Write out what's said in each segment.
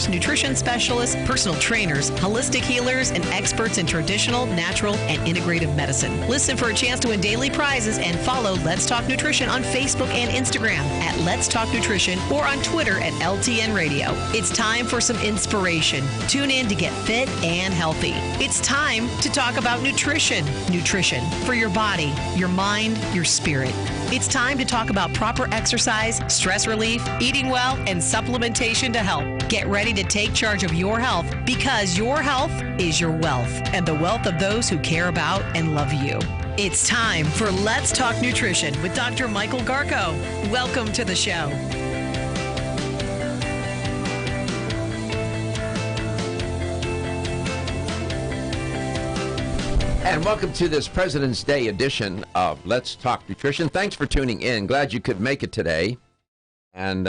doctors, nutrition specialists, personal trainers, holistic healers, and experts in traditional, natural, and integrative medicine. Listen for a chance to win daily prizes and follow Let's Talk Nutrition on Facebook and Instagram at Let's Talk Nutrition or on Twitter at LTN Radio. It's time for some inspiration. Tune in to get fit and healthy. It's time to talk about nutrition. Nutrition for your body, your mind, your spirit. It's time to talk about proper exercise, stress relief, eating well, and supplementation to help. Get ready to take charge of your health because your health is your wealth and the wealth of those who care about and love you. It's time for Let's Talk Nutrition with Dr. Michael Garko. Welcome to the show. And welcome to this President's Day edition of Let's Talk Nutrition. Thanks for tuning in. Glad you could make it today. And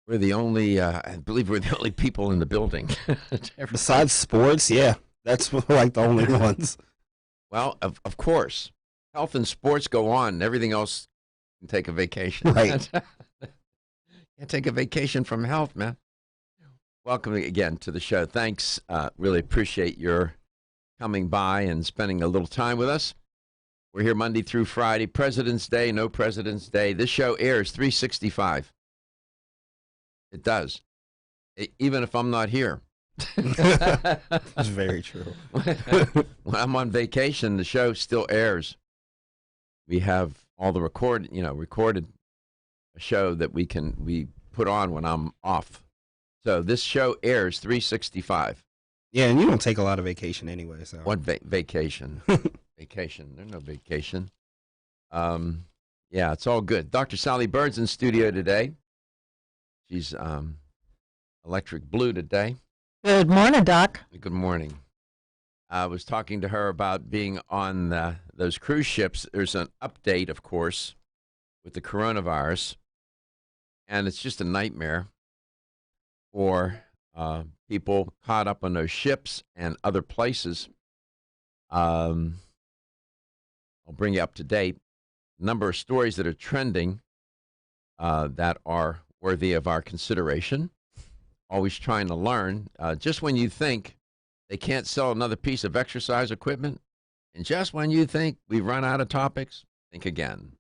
we're the only, I believe we're the only people in the building. Besides sports, yeah. That's like the only ones. Well, of course. Health and sports go on. And everything else can take a vacation. Right. Can't take a vacation from health, man. Welcome again to the show. Thanks. Really appreciate your coming by and spending a little time with us. We're here Monday through Friday. President's Day, no President's Day. This show airs 365. It does. Even if I'm not here. That's very true. When I'm on vacation, the show still airs. We have all the recorded a show that we put on when I'm off. So this show airs 365. Yeah, and you don't take a lot of vacation anyway. So what vacation? Vacation. There's no vacation. Yeah, it's all good. Dr. Sally Bird's in studio today. She's electric blue today. Good morning, Doc. Good morning. I was talking to her about being on those cruise ships. There's an update, of course, with the coronavirus, and it's just a nightmare for people caught up on those ships and other places. I'll bring you up to date. A number of stories that are trending that are worthy of our consideration. Always trying to learn. Just when you think they can't sell another piece of exercise equipment, and just when you think we've run out of topics, think again.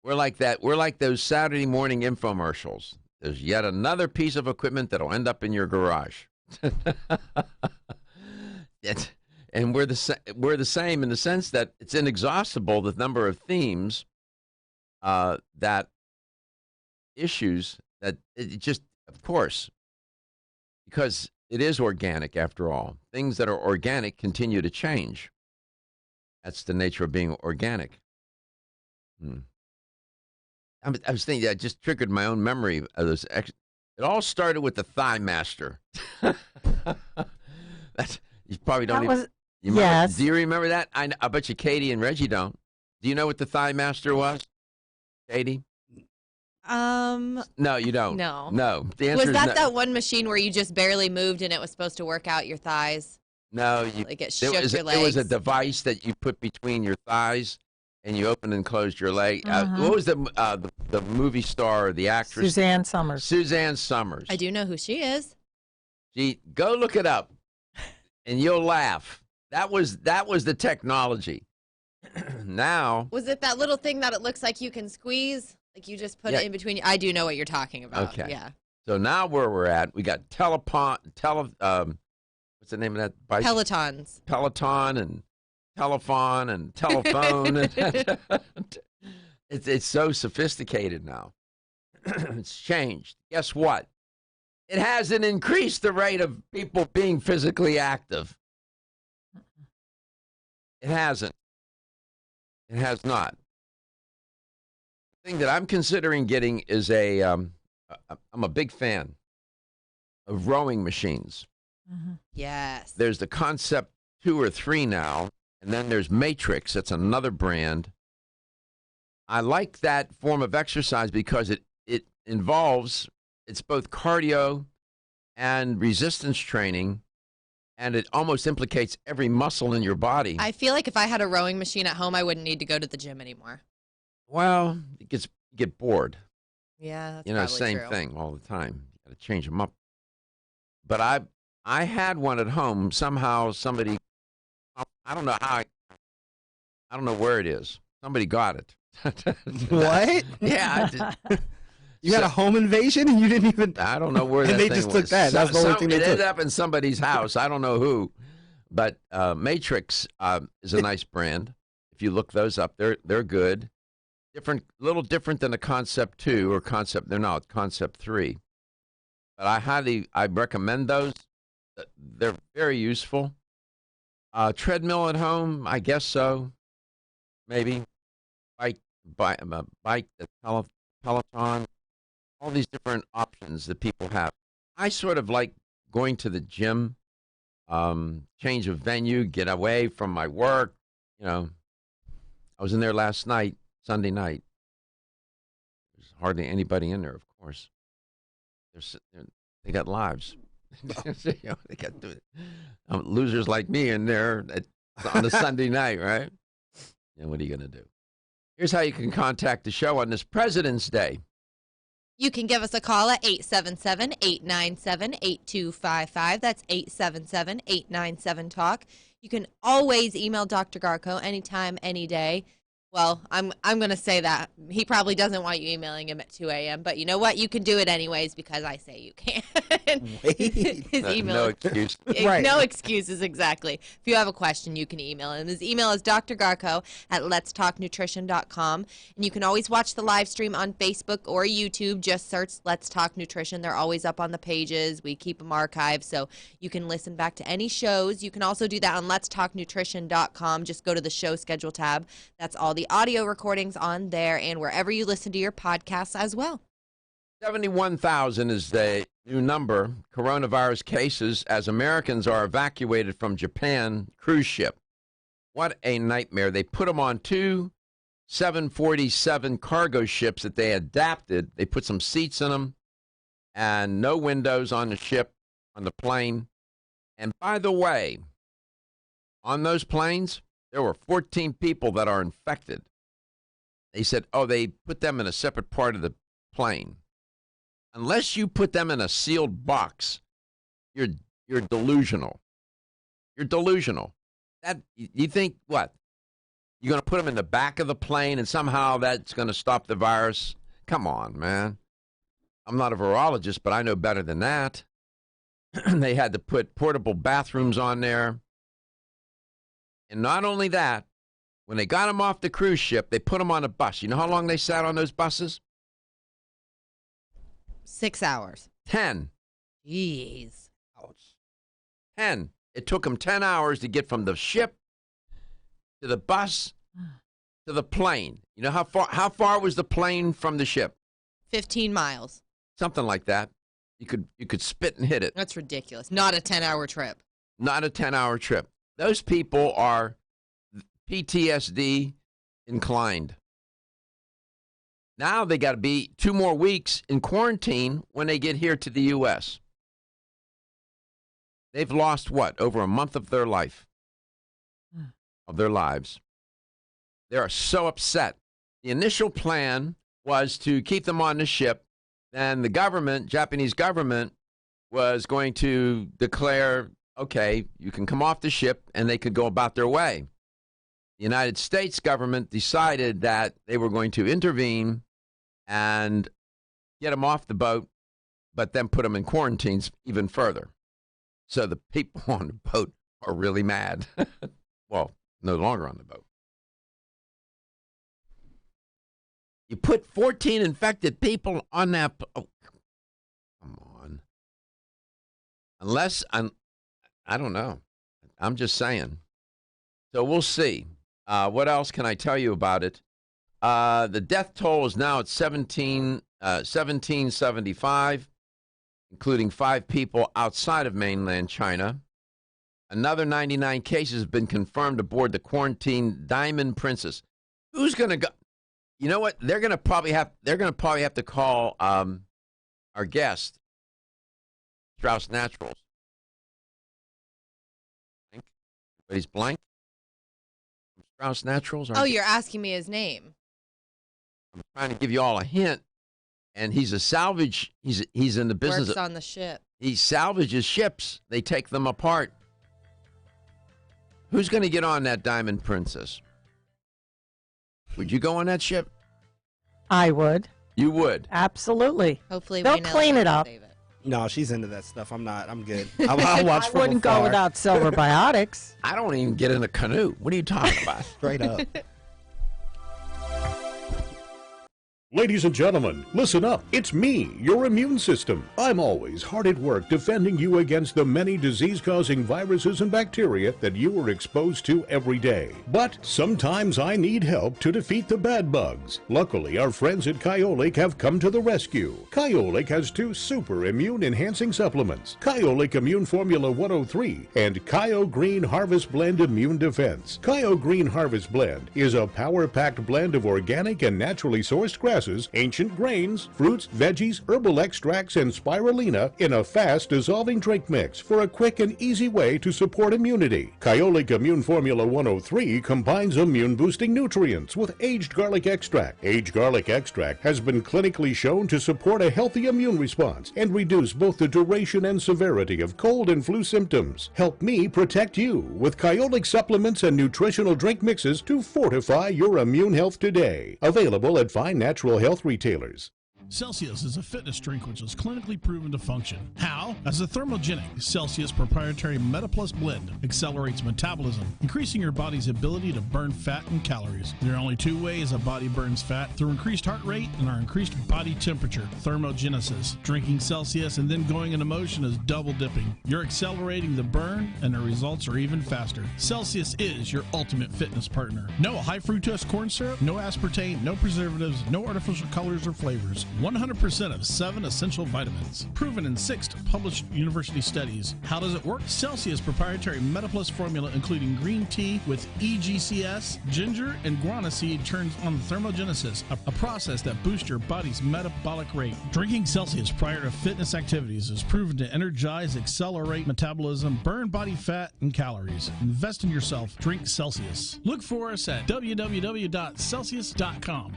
We're like that. We're like those Saturday morning infomercials. There's yet another piece of equipment that'll end up in your garage. And we're the same in the sense that it's inexhaustible, the number of themes, that issues that it just, of course, because it is organic after all. Things that are organic continue to change. That's the nature of being organic. I was thinking, that just triggered my own memory of this. It all started with the Thigh Master. You probably don't even. Yes. Do you remember that? I bet you Katie and Reggie don't. Do you know what the Thigh Master was, Katie? No, you don't. No. No. The answer Was that is no. that one machine where you just barely moved and it was supposed to work out your thighs? No, Like it shook your legs? It was a device that you put between your thighs and you opened and closed your leg. What was the movie star or the actress? Suzanne Summers. Suzanne Summers. I do know who she is. Go look it up, and you'll laugh. That was the technology. Now. Was it that little thing that it looks like you can squeeze? Like you just put it in between. I do know what you're talking about. Okay. Yeah. So now where we're at, we got what's the name of that bike? Pelotons. Peloton and telephone and telephone. It's so sophisticated now. It's changed. Guess what? It hasn't increased the rate of people being physically active. It hasn't. It has not. The thing that I'm considering getting is I'm a big fan of rowing machines. Mm-hmm. Yes. There's the Concept 2 or 3 now, and then there's Matrix. That's another brand. I like that form of exercise because it involves, it's both cardio and resistance training, and it almost implicates every muscle in your body. I feel like if I had a rowing machine at home, I wouldn't need to go to the gym anymore. Well, you get bored. Yeah, that's probably probably same true. thing all the time. Got to change them up. But I had one at home. Somehow somebody, I don't know how, I don't know where it is. Somebody got it. What? Yeah. You had a home invasion and you didn't even. I don't know where that And they thing just was. took that. That's the only thing they It ended took. up in somebody's house. I don't know who. But Matrix is a nice brand. If you look those up, they're good. A little different than a Concept 2 or Concept. They're not Concept 3. But I recommend those. They're very useful. Treadmill at home, I guess so. Maybe. Bike, the Peloton. All these different options that people have. I sort of like going to the gym, change of venue, get away from my work. I was in there last night, Sunday night. There's hardly anybody in there, of course. They got lives. They got losers like me in there on a Sunday night, right? And what are you going to do? Here's how you can contact the show on this President's Day. You can give us a call at 877-897-8255. That's 877-897-TALK. You can always email Dr. Garko anytime, any day. Well, I'm going to say that. He probably doesn't want you emailing him at 2 a.m., but you know what? You can do it anyways because I say you can. Wait. His email No excuse. Right. No excuses, exactly. If you have a question, you can email him. His email is drgarko@letstalknutrition.com. And you can always watch the live stream on Facebook or YouTube. Just search Let's Talk Nutrition. They're always up on the pages. We keep them archived, so you can listen back to any shows. You can also do that on letstalknutrition.com. Just go to the show schedule tab. That's all the audio recordings on there and wherever you listen to your podcasts as well. 71,000 is the new number, coronavirus cases, as Americans are evacuated from Japan cruise ship. What a nightmare. They put them on two 747 cargo ships that they adapted. They put some seats in them and no windows on the ship, on the plane. And by the way, on those planes, there were 14 people that are infected. They said, they put them in a separate part of the plane. Unless you put them in a sealed box, you're delusional. You're delusional. You think what? You're going to put them in the back of the plane and somehow that's going to stop the virus? Come on, man. I'm not a virologist, but I know better than that. They had to put portable bathrooms on there. And not only that, when they got them off the cruise ship, they put them on a bus. You know how long they sat on those buses? 6 hours. 10. Jeez. Ouch. 10. It took them 10 hours to get from the ship to the bus to the plane. You know how far was the plane from the ship? 15 miles. Something like that. You could spit and hit it. That's ridiculous. Not a 10-hour trip. Not a 10-hour trip. Those people are PTSD inclined. Now they got to be 2 more weeks in quarantine when they get here to the U.S. They've lost what? Over a month of their life, of their lives. They are so upset. The initial plan was to keep them on the ship. Then the government, Japanese government, was going to declare, okay, you can come off the ship, and they could go about their way. The United States government decided that they were going to intervene and get them off the boat, but then put them in quarantines even further. So the people on the boat are really mad. Well, no longer on the boat. You put 14 infected people on that. Oh, come on. I don't know. I'm just saying. So we'll see. What else can I tell you about it? The death toll is now at 1775, including 5 people outside of mainland China. Another 99 cases have been confirmed aboard the quarantined Diamond Princess. Who's going to go? You know what? They're going to probably have to call our guest, Strauss Naturals. But he's blank. Strauss Naturals. Oh, you're asking me his name. I'm trying to give you all a hint, and he's a salvage. He's in the business. Works on the ship. He salvages ships. They take them apart. Who's going to get on that Diamond Princess? Would you go on that ship? I would. You would. Absolutely. Hopefully, They'll Waynell clean will it up. save it. No, she's into that stuff. I'm not. I'm good. I'll watch I from wouldn't go afar. without Silver Biotics. I don't even get in a canoe. What are you talking about? Straight up. Ladies and gentlemen, listen up. It's me, your immune system. I'm always hard at work defending you against the many disease-causing viruses and bacteria that you are exposed to every day. But sometimes I need help to defeat the bad bugs. Luckily, our friends at Kyolic have come to the rescue. Kyolic has 2 super immune-enhancing supplements, Kyolic Immune Formula 103 and Kyo Green Harvest Blend Immune Defense. Kyo Green Harvest Blend is a power-packed blend of organic and naturally sourced grasses, ancient grains, fruits, veggies, herbal extracts, and spirulina in a fast dissolving drink mix for a quick and easy way to support immunity. Kyolic Immune Formula 103 combines immune boosting nutrients with aged garlic extract. Aged garlic extract has been clinically shown to support a healthy immune response and reduce both the duration and severity of cold and flu symptoms. Help me protect you with Kyolic supplements and nutritional drink mixes to fortify your immune health today. Available at fine natural health retailers. Celsius is a fitness drink which is clinically proven to function. How? As a thermogenic, Celsius proprietary MetaPlus blend accelerates metabolism, increasing your body's ability to burn fat and calories. There are only 2 ways a body burns fat: through increased heart rate and our increased body temperature, thermogenesis. Drinking Celsius and then going into motion is double dipping. You're accelerating the burn and the results are even faster. Celsius is your ultimate fitness partner. No high fructose corn syrup, no aspartame, no preservatives, no artificial colors or flavors. 100% of 7 essential vitamins. Proven in 6 published university studies. How does it work? Celsius proprietary MetaPlus formula, including green tea with EGCS, ginger, and guarana seed, turns on thermogenesis, a process that boosts your body's metabolic rate. Drinking Celsius prior to fitness activities is proven to energize, accelerate metabolism, burn body fat and calories. Invest in yourself. Drink Celsius. Look for us at www.celsius.com.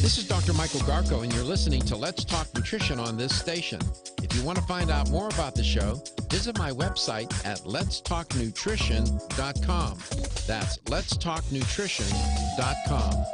This is Dr. Michael Garko, and you're listening to Let's Talk Nutrition on this station. If you want to find out more about the show, visit my website at letstalknutrition.com. That's letstalknutrition.com.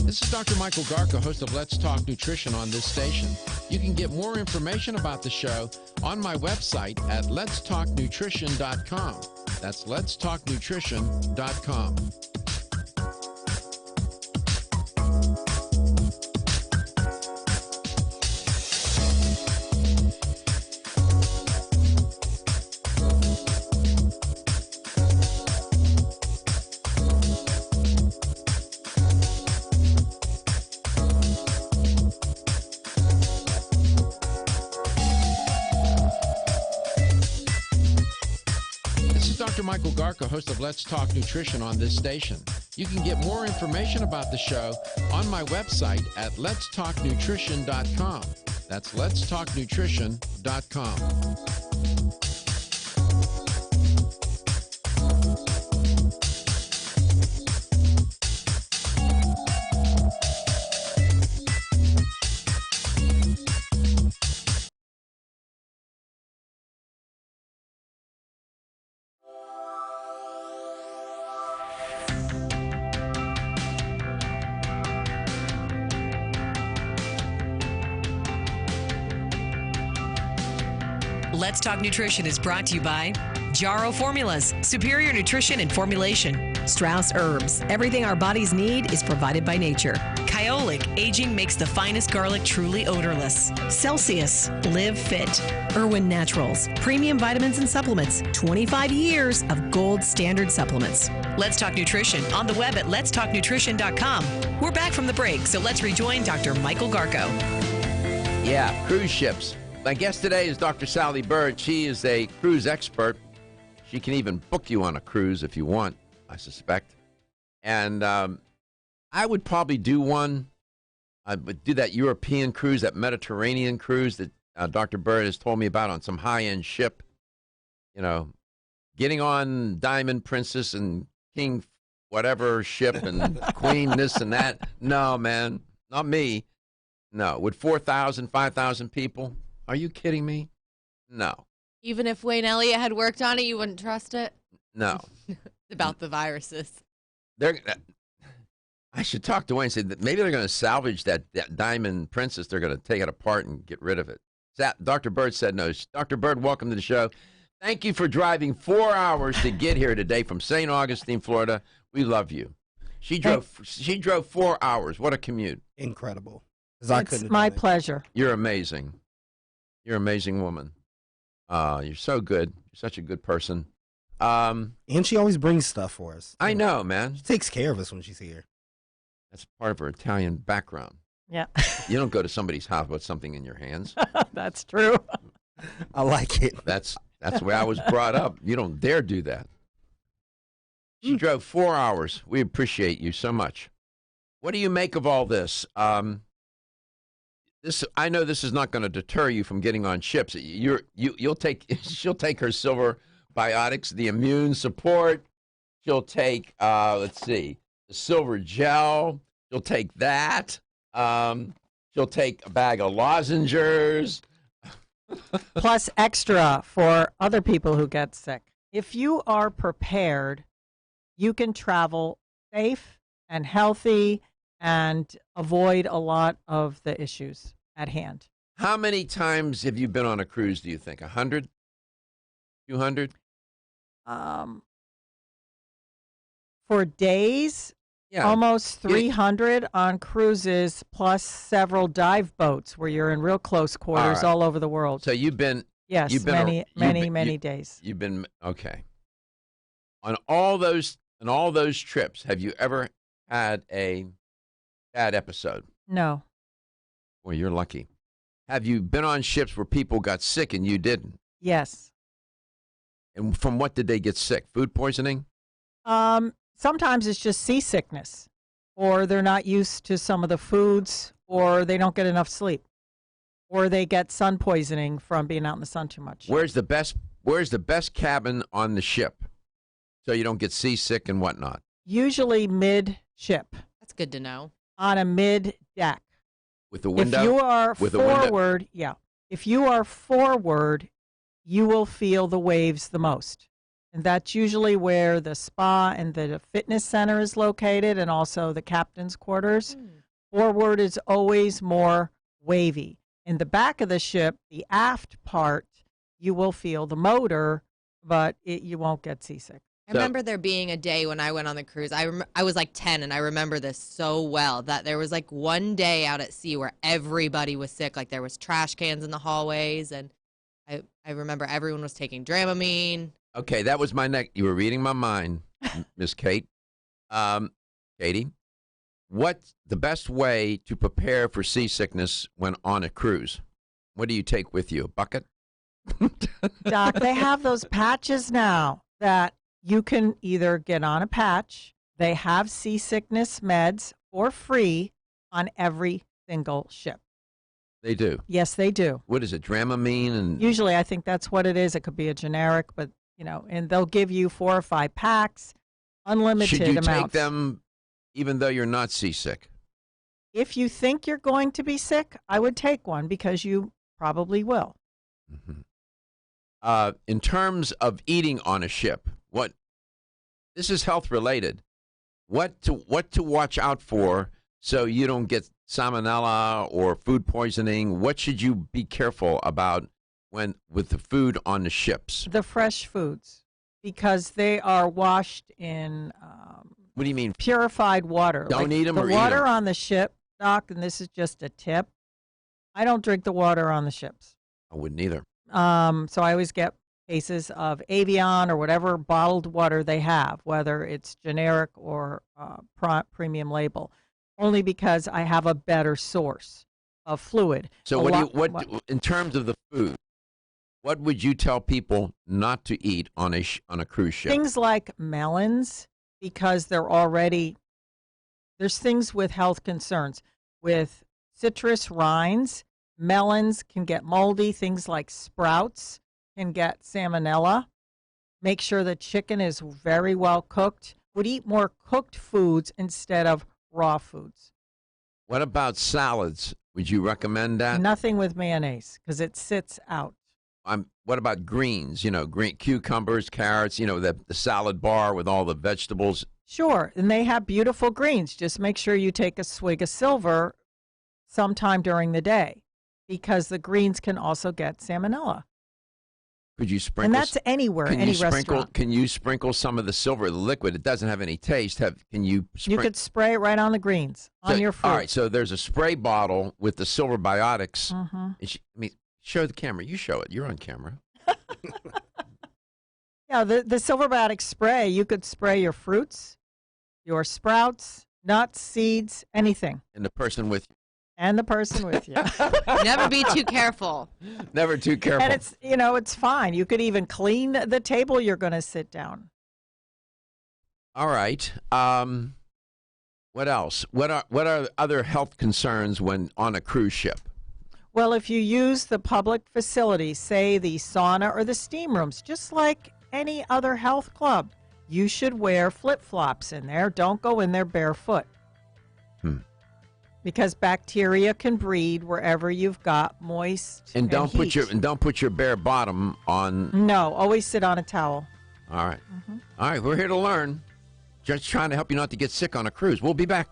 This is Dr. Michael Garko, host of Let's Talk Nutrition on this station. You can get more information about the show on my website at letstalknutrition.com. That's letstalknutrition.com. Dr. Michael Garko, host of Let's Talk Nutrition on this station. You can get more information about the show on my website at letstalknutrition.com. That's letstalknutrition.com. Let's Talk Nutrition is brought to you by Manjaro Formulas, superior nutrition and formulation. Strauss Herbs, everything our bodies need is provided by nature. Kyolic, aging makes the finest garlic truly odorless. Celsius, live fit. Irwin Naturals, premium vitamins and supplements. 25 years of gold standard supplements. Let's Talk Nutrition on the web at letstalknutrition.com. We're back from the break, so let's rejoin Dr. Michael Garko. Yeah, cruise ships. My guest today is Dr. Sally Bird. She is a cruise expert. She can even book you on a cruise if you want, I suspect. And I would probably do one. I would do that European cruise, that Mediterranean cruise that Dr. Bird has told me about on some high-end ship. You know, getting on Diamond Princess and King whatever ship and Queen this and that. No, man, not me. No, with 4,000, 5,000 people. Are you kidding me? No. Even if Wayne Elliott had worked on it, you wouldn't trust it? No. About the viruses. I should talk to Wayne and say that maybe they're going to salvage that Diamond Princess. They're going to take it apart and get rid of it. Dr. Bird said no. Dr. Bird, welcome to the show. Thank you for driving 4 hours to get here today from St. Augustine, Florida. We love you. She drove 4 hours. What a commute. Incredible. It's my pleasure. You're amazing. You're an amazing woman. You're so good. You're such a good person. And she always brings stuff for us. I know, man. She takes care of us when she's here. That's part of her Italian background. Yeah. You don't go to somebody's house with something in your hands. That's true. I like it. That's the way I was brought up. You don't dare do that. She drove 4 hours. We appreciate you so much. What do you make of all this? I know this is not going to deter you from getting on ships. She'll take her silver biotics, the immune support. She'll take the silver gel. She'll take that. She'll take a bag of lozenges. Plus extra for other people who get sick. If you are prepared, you can travel safe and healthy and avoid a lot of the issues at hand. How many times have you been on a cruise, do you think? 100? 200? For days, Yeah. almost 300 on cruises, plus several dive boats where you're in real close quarters right. all over the world. So you've been Yes, you've been many days. You've been okay. On all those trips, have you ever had a bad episode? No. Well, you're lucky. Have you been on ships where people got sick and you didn't? Yes. And from what did they get sick? Food poisoning? Sometimes it's just seasickness, or they're not used to some of the foods, or they don't get enough sleep, or they get sun poisoning from being out in the sun too much. Where's the best cabin on the ship so you don't get seasick and whatnot? Usually mid-ship, That's good to know. on a mid-deck. With the window? If you are With the window? forward, if you are forward, you will feel the waves the most. And that's usually where the spa and the fitness center is located, and also the captain's quarters. Forward is always more wavy. In the back of the ship, the aft part, you will feel the motor, but you won't get seasick. I remember there being a day when I went on the cruise. I was like 10, and I remember this so well, that there was like one day out at sea where everybody was sick. Like there was trash cans in the hallways, and I remember everyone was taking Dramamine. Okay, that was my next. You were reading my mind, Miss Kate. Katie, what's the best way to prepare for seasickness when on a cruise? What do you take with you? A bucket? Doc, they have those patches now that you can either get on a patch. They have seasickness meds for free on every single ship. They do. Yes, they do. What is it? Dramamine and Usually, I think that's what it is. It could be a generic, but and they'll give you 4 or 5 packs, unlimited should you amounts. take them even though you're not seasick? If you think you're going to be sick, I would take one because you probably will. Mm-hmm. In terms of eating on a ship, this is health related. What to watch out for so you don't get salmonella or food poisoning? What should you be careful about with the food on the ships? The fresh foods. because they are washed in What do you mean? purified water. Don't eat 'em the or eat water 'em? on the ship, Doc, and this is just a tip. I don't drink the water on the ships. I wouldn't either. So I always get cases of Evian or whatever bottled water they have, whether it's generic or premium label, only because I have a better source of fluid. So in terms of the food, what would you tell people not to eat on a cruise ship? Things like melons, because there's things with health concerns. With citrus rinds, melons can get moldy. Things like sprouts can get salmonella. Make sure the chicken is very well cooked. Would eat more cooked foods instead of raw foods. What about salads? Would you recommend that? Nothing with mayonnaise because it sits out. What about greens? Green cucumbers, carrots. The salad bar with all the vegetables. Sure, and they have beautiful greens. Just make sure you take a swig of silver sometime during the day because the greens can also get salmonella. Could you sprinkle? And that's anywhere, any restaurant. Can you sprinkle some of the silver, the liquid? It doesn't have any taste. Can you? You could spray it right on the greens, on your fruit. All right, so there's a spray bottle with the silver biotics. Mm-hmm. Show the camera. You show it. You're on camera. Yeah, the silver biotic spray, you could spray your fruits, your sprouts, nuts, seeds, anything. And the person with you. And the person with you. Never be too careful. Never too careful. And it's fine. You could even clean the table you're going to sit down. All right. What else? What are other health concerns when on a cruise ship? Well, if you use the public facilities, say the sauna or the steam rooms, just like any other health club, you should wear flip-flops in there. Don't go in there barefoot. Because bacteria can breed wherever you've got moist and don't heat. put your bare bottom on. No, always sit on a towel. All right. All right, we're here to learn. Just trying to help you not to get sick on a cruise. We'll be back.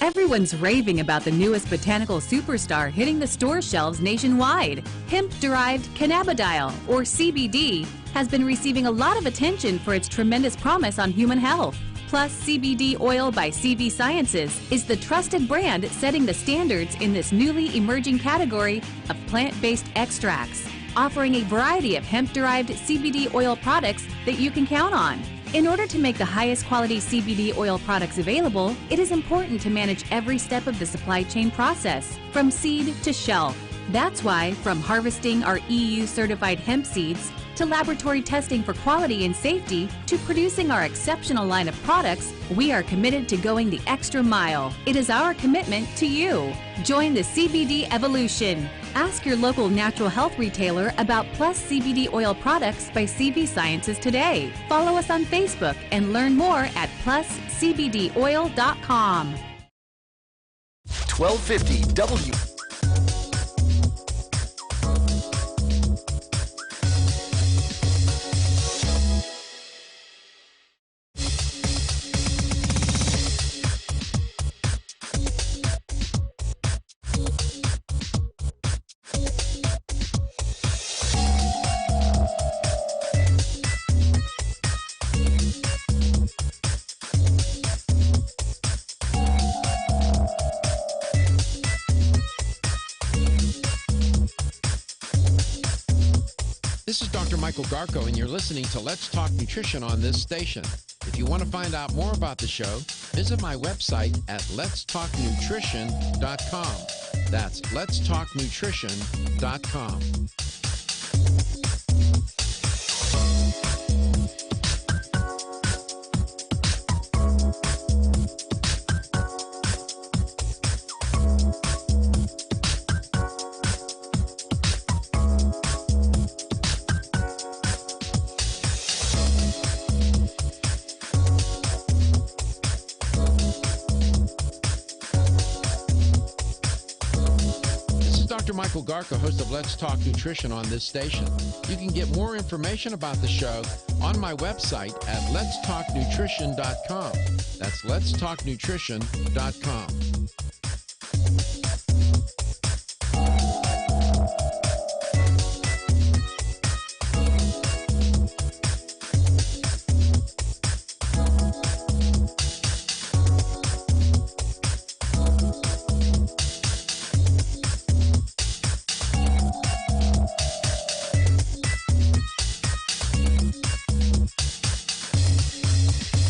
Everyone's raving about the newest botanical superstar hitting the store shelves nationwide. Hemp-derived cannabidiol, or CBD, has been receiving a lot of attention for its tremendous promise on human health. Plus, CBD Oil by CV Sciences is the trusted brand setting the standards in this newly emerging category of plant-based extracts, offering a variety of hemp-derived CBD oil products that you can count on. In order to make the highest quality CBD oil products available, it is important to manage every step of the supply chain process, from seed to shelf. That's why, from harvesting our EU-certified hemp seeds, to laboratory testing for quality and safety, to producing our exceptional line of products, we are committed to going the extra mile. It is our commitment to you. Join the CBD evolution. Ask your local natural health retailer about Plus CBD oil products by CV Sciences today. Follow us on Facebook and learn more at pluscbdoil.com. 1250 W. This is Dr. Michael Garko, and you're listening to Let's Talk Nutrition on this station. If you want to find out more about the show, visit my website at letstalknutrition.com. That's letstalknutrition.com. Dr. Michael Garko, host of Let's Talk Nutrition on this station. You can get more information about the show on my website at letstalknutrition.com. That's letstalknutrition.com.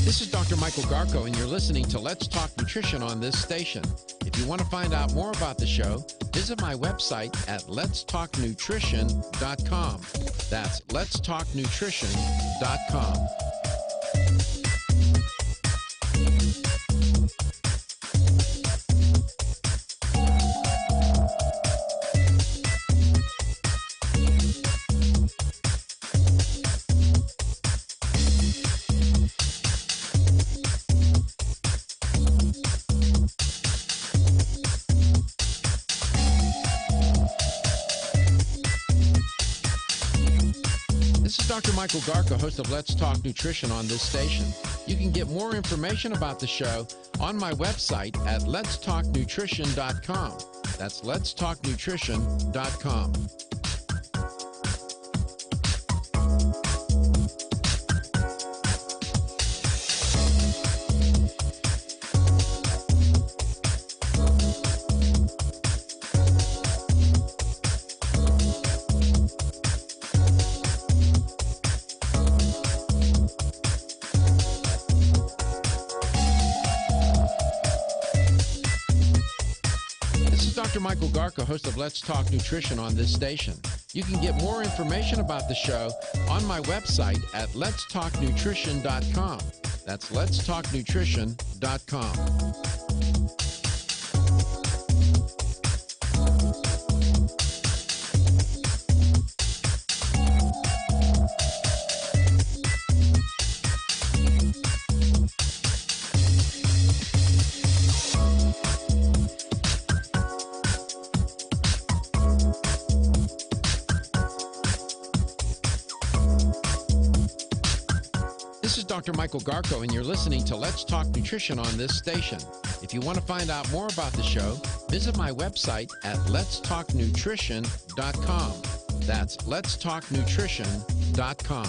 This is Dr. Michael Garko, and you're listening to Let's Talk Nutrition on this station. If you want to find out more about the show, visit my website at letstalknutrition.com. That's letstalknutrition.com. This is Dr. Michael Garko, host of Let's Talk Nutrition on this station. You can get more information about the show on my website at letstalknutrition.com. That's letstalknutrition.com. Dr. Michael Garko, host of Let's Talk Nutrition on this station. You can get more information about the show on my website at letstalknutrition.com. That's letstalknutrition.com. This is Dr. Michael Garko, and you're listening to Let's Talk Nutrition on this station. If you want to find out more about the show, visit my website at letstalknutrition.com. That's letstalknutrition.com.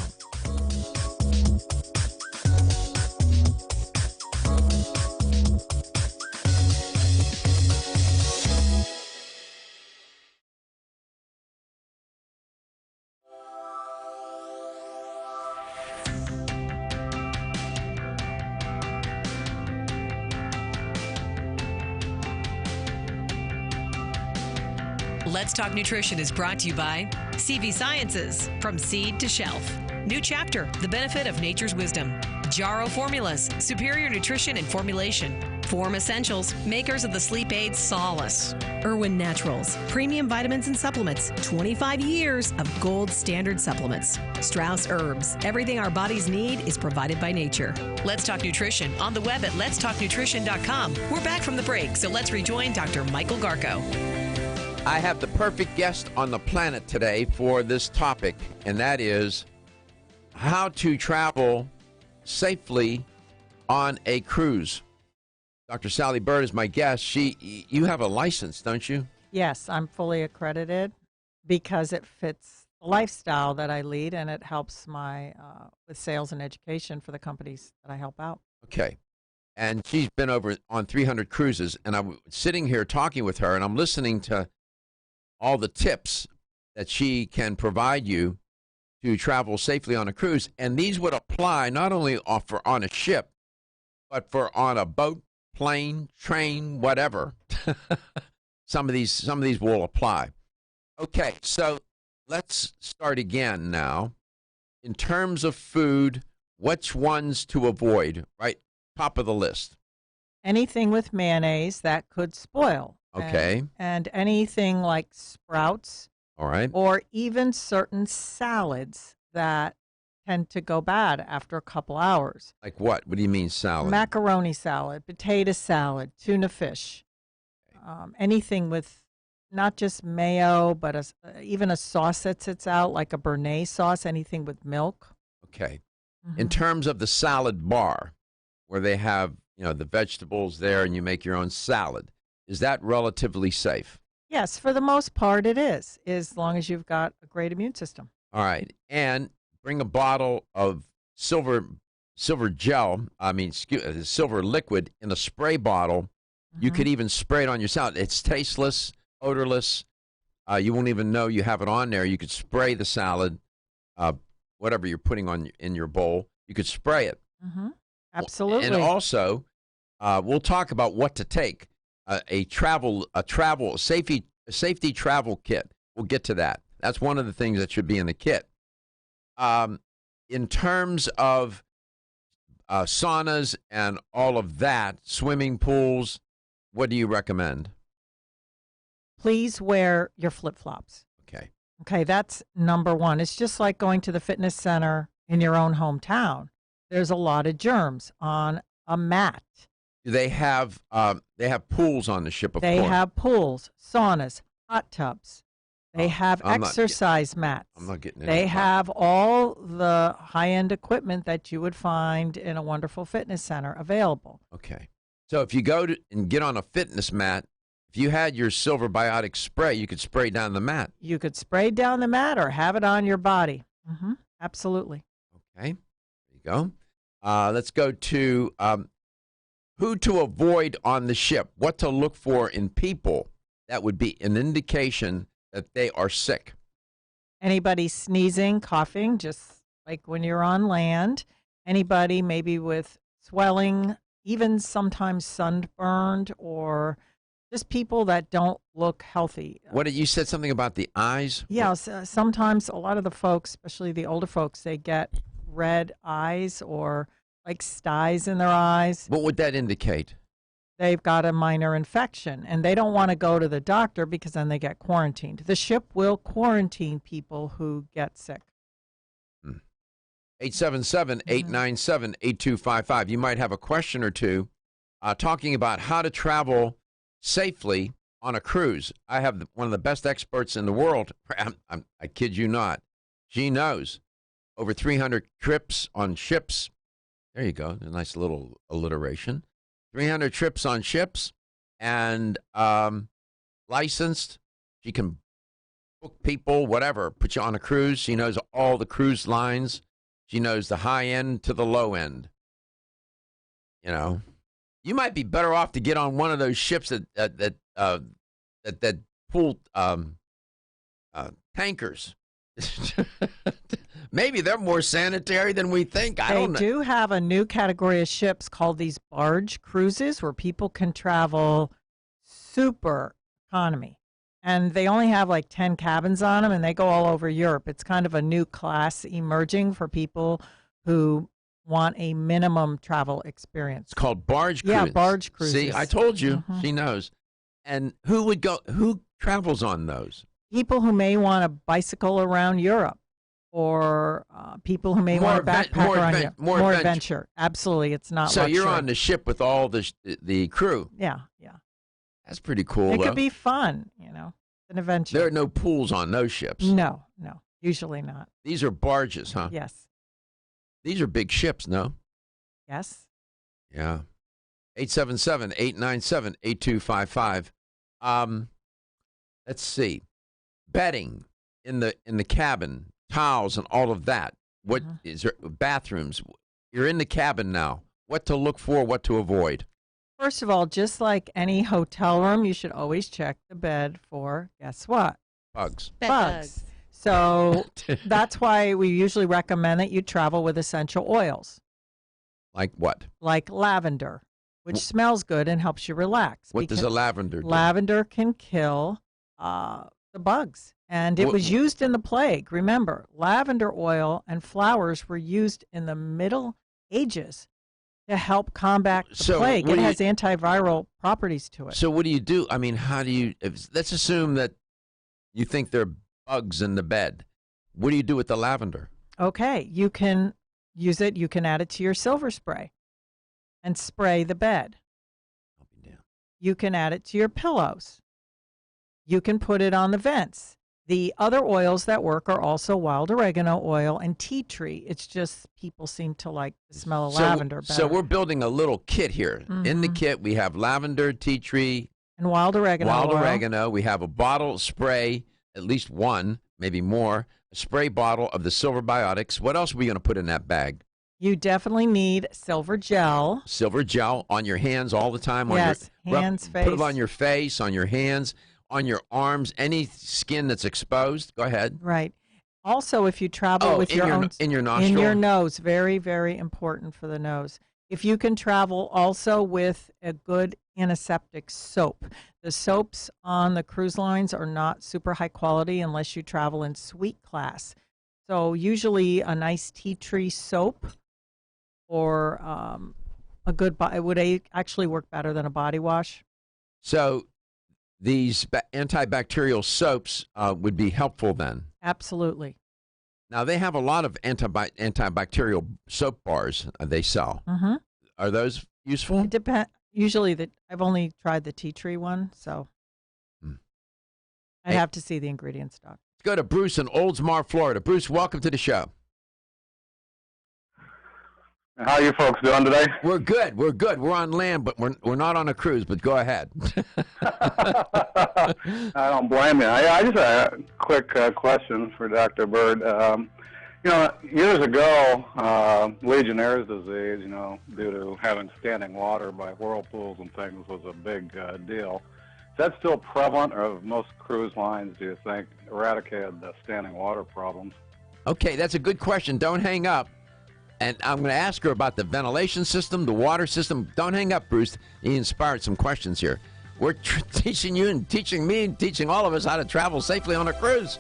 Let's Talk Nutrition is brought to you by CV Sciences, from seed to shelf. New chapter, the benefit of nature's wisdom. Jarrow Formulas, superior nutrition and formulation. Form Essentials, makers of the sleep aid Solace. Irwin Naturals, premium vitamins and supplements. 25 years of gold standard supplements. Strauss Herbs, everything our bodies need is provided by nature. Let's Talk Nutrition on the web at letstalknutrition.com. We're back from the break, so let's rejoin Dr. Michael Garko. I have the perfect guest on the planet today for this topic, and that is how to travel safely on a cruise. Dr. Sally Bird is my guest. You have a license, don't you? Yes, I'm fully accredited because it fits the lifestyle that I lead, and it helps my with sales and education for the companies that I help out. Okay. And she's been over on 300 cruises, and I'm sitting here talking with her, and I'm listening to all the tips that she can provide you to travel safely on a cruise. And these would apply not only for on a ship, but for on a boat, plane, train, whatever. Some of these will apply. Okay, so let's start again now. In terms of food, which ones to avoid, right? Top of the list. Anything with mayonnaise that could spoil. Okay. And anything like sprouts. All right. Or even certain salads that tend to go bad after a couple hours. Like what? What do you mean salad? Macaroni salad, potato salad, tuna fish. Anything with not just mayo, but even a sauce that sits out, like a Béarnaise sauce, anything with milk. Okay. Mm-hmm. In terms of the salad bar, where they have, the vegetables there and you make your own salad, is that relatively safe? Yes, for the most part it is, as long as you've got a great immune system. All right. And bring a bottle of silver liquid in a spray bottle. Mm-hmm. You could even spray it on your salad. It's tasteless, odorless. You won't even know you have it on there. You could spray the salad, whatever you're putting in your bowl. You could spray it. Mm-hmm. Absolutely. And also, we'll talk about what to take. A safety travel kit. We'll get to that. That's one of the things that should be in the kit. In terms of saunas and all of that, swimming pools, what do you recommend? Please wear your flip-flops. Okay. Okay, that's number one. It's just like going to the fitness center in your own hometown. There's a lot of germs on a mat. Do they have pools on the ship? They have pools, saunas, hot tubs. They have exercise mats. I'm not getting it. They have all the high-end equipment that you would find in a wonderful fitness center available. Okay. So if you go and get on a fitness mat, if you had your Silver Biotic spray, you could spray down the mat. You could spray down the mat or have it on your body. Mm-hmm. Absolutely. Okay. There you go. Let's go to who to avoid on the ship, what to look for in people. That would be an indication that they are sick. Anybody sneezing, coughing, just like when you're on land. Anybody maybe with swelling, even sometimes sunburned, or just people that don't look healthy. What did you said something about the eyes? Yeah, sometimes a lot of the folks, especially the older folks, they get red eyes or like styes in their eyes. What would that indicate? They've got a minor infection, and they don't want to go to the doctor because then they get quarantined. The ship will quarantine people who get sick. 877-897-8255. You might have a question or two talking about how to travel safely on a cruise. I have one of the best experts in the world. I kid you not. She knows. Over 300 trips on ships. There you go. A nice little alliteration. 300 trips on ships and licensed. She can book people, whatever, put you on a cruise. She knows all the cruise lines. She knows the high end to the low end. You know, you might be better off to get on one of those ships that pull tankers. Maybe they're more sanitary than we think. I don't know. They do have a new category of ships called these barge cruises where people can travel super economy. And they only have like 10 cabins on them, and they go all over Europe. It's kind of a new class emerging for people who want a minimum travel experience. It's called barge cruise. Yeah, barge cruises. See, I told you. Mm-hmm. She knows. And who travels on those? People who may want to bicycle around Europe, or people who may want to backpack around Europe. More adventure. Absolutely. It's not so luxury. You're on the ship with all the crew. Yeah. That's pretty cool, It though. could be fun, an adventure. There are no pools on those ships. No, usually not. These are barges, huh? Yes. These are big ships, no? Yes. Yeah. 877-897-8255. Let's see. Bedding in the cabin, towels and all of that. What is there? Bathrooms. You're in the cabin now. What to look for, what to avoid. First of all, just like any hotel room, you should always check the bed for, guess what? Bugs. Bugs. So that's why we usually recommend that you travel with essential oils. Like what? Like lavender, which smells good and helps you relax. What does a lavender do? Lavender can kill the bugs. And it was used in the plague. Remember, lavender oil and flowers were used in the Middle Ages to help combat the plague. It has antiviral properties to it. So what do you do? I mean, how do you, let's assume that you think there are bugs in the bed. What do you do with the lavender? Okay, you can use it. You can add it to your silver spray and spray the bed. I'll be damned. You can add it to your pillows. You can put it on the vents. The other oils that work are also wild oregano oil and tea tree. It's just people seem to like the smell of lavender better. So we're building a little kit here. Mm-hmm. In the kit, we have lavender, tea tree, and wild oregano oil. We have a bottle spray, at least one, maybe more, a spray bottle of the Silver Biotics. What else are we going to put in that bag? You definitely need silver gel. Silver gel on your hands all the time. Yes, hands, face. Put it on your face, on your hands, on your arms, any skin that's exposed. Go ahead. Right. Also, if you travel with in your nostril? In your nose, very, very important for the nose. if you can travel also with a good antiseptic soap. The soaps on the cruise lines are not super high quality unless you travel in suite class. So usually a nice tea tree soap or a good, it would actually work better than a body wash. So these antibacterial soaps would be helpful then? Absolutely. Now, they have a lot of antibacterial soap bars they sell. Mm-hmm. Are those useful? It depends. Usually, I've only tried the tea tree one, so I'd have to see the ingredients, Doc. Let's go to Bruce in Oldsmar, Florida. Bruce, welcome to the show. How are you folks doing today? We're good. We're good. We're on land, but we're not on a cruise. But go ahead. I don't blame you. I just have a quick question for Dr. Bird. Years ago, Legionnaire's disease, due to having standing water by whirlpools and things, was a big deal. Is that still prevalent, or have most cruise lines, do you think, eradicated the standing water problems? Okay, that's a good question. Don't hang up. And I'm going to ask her about the ventilation system, the water system. Don't hang up, Bruce. He inspired some questions here. We're teaching you and teaching me and teaching all of us how to travel safely on a cruise.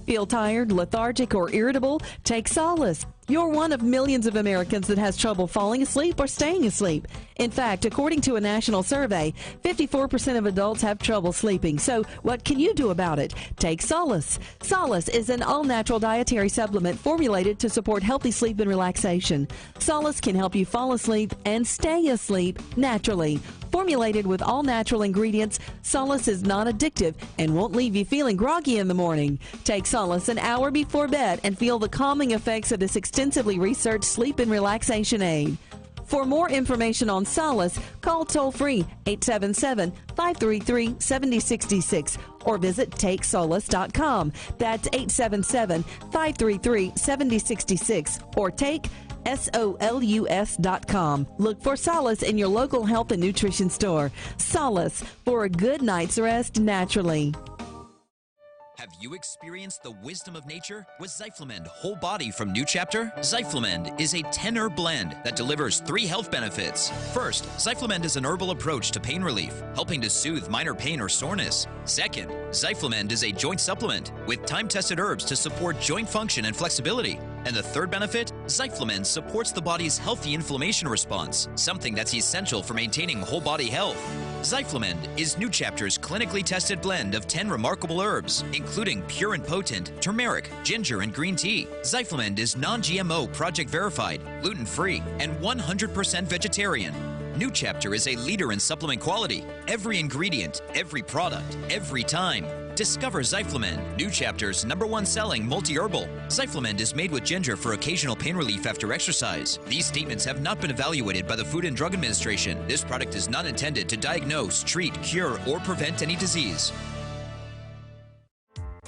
Feel tired, lethargic, or irritable? Take solace. You're one of millions of Americans that has trouble falling asleep or staying asleep. In fact, according to a national survey, 54% of adults have trouble sleeping. So what can you do about it? Take Solace. Solace is an all-natural dietary supplement formulated to support healthy sleep and relaxation. Solace can help you fall asleep and stay asleep naturally. Formulated with all-natural ingredients, Solace is non-addictive and won't leave you feeling groggy in the morning. Take Solace an hour before bed and feel the calming effects of this extensively researched sleep and relaxation aid. For more information on Solace, call toll-free 877-533-7066 or visit TakeSolace.com. That's 877-533-7066 or take SOLUS.com. Look for Solace in your local health and nutrition store. Solace, for a good night's rest naturally. Have you experienced the wisdom of nature with Zyflamend Whole Body from New Chapter? Zyflamend is a 10-herb blend that delivers 3 health benefits. First, Zyflamend is an herbal approach to pain relief, helping to soothe minor pain or soreness. Second, Zyflamend is a joint supplement with time-tested herbs to support joint function and flexibility. And the third benefit, Zyflamend supports the body's healthy inflammation response, something that's essential for maintaining whole body health. Zyflamend is New Chapter's clinically tested blend of 10 remarkable herbs, including pure and potent turmeric, ginger, and green tea. Zyflamend is non-GMO, project verified, gluten-free, and 100% vegetarian. New Chapter is a leader in supplement quality. Every ingredient, every product, every time. Discover Zyflamend, New Chapter's #1 selling multi-herbal. Zyflamend is made with ginger for occasional pain relief after exercise. These statements have not been evaluated by the Food and Drug Administration. This product is not intended to diagnose, treat, cure, or prevent any disease.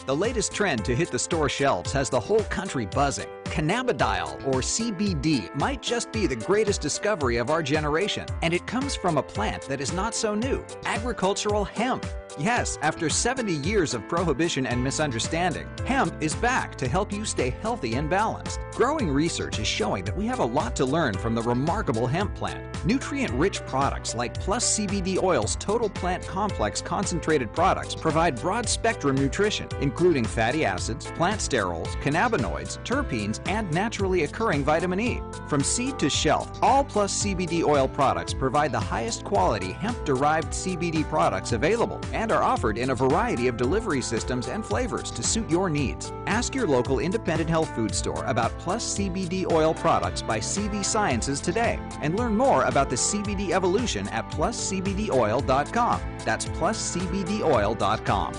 The latest trend to hit the store shelves has the whole country buzzing. Cannabidiol, or CBD, might just be the greatest discovery of our generation, and it comes from a plant that is not so new, agricultural hemp. Yes, after 70 years of prohibition and misunderstanding, hemp is back to help you stay healthy and balanced. Growing research is showing that we have a lot to learn from the remarkable hemp plant. Nutrient-rich products like Plus CBD Oil's Total Plant Complex concentrated products provide broad-spectrum nutrition, including fatty acids, plant sterols, cannabinoids, terpenes, and naturally occurring vitamin E. From seed to shelf, all Plus CBD Oil products provide the highest quality hemp-derived CBD products available and are offered in a variety of delivery systems and flavors to suit your needs. Ask your local independent health food store about Plus CBD Oil products by CV Sciences today and learn more about the CBD evolution at pluscbdoil.com. That's pluscbdoil.com.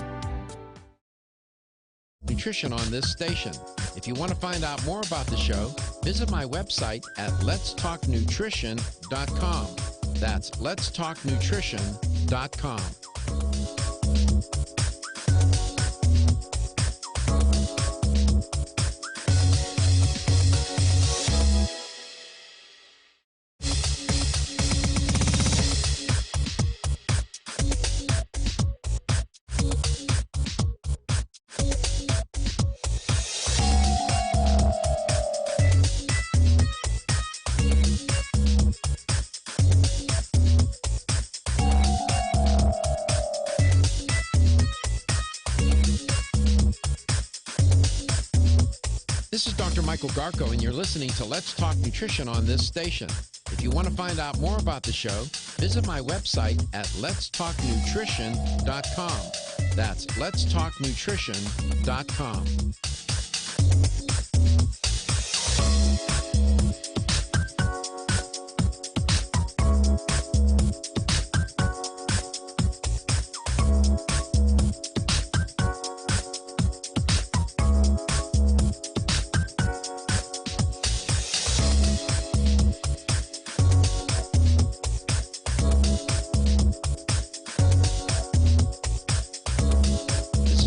Nutrition on this station. If you want to find out more about the show, visit my website at letstalknutrition.com. That's letstalknutrition.com. Michael Garko, and you're listening to Let's Talk Nutrition on this station. If you want to find out more about the show, visit my website at letstalknutrition.com. That's letstalknutrition.com.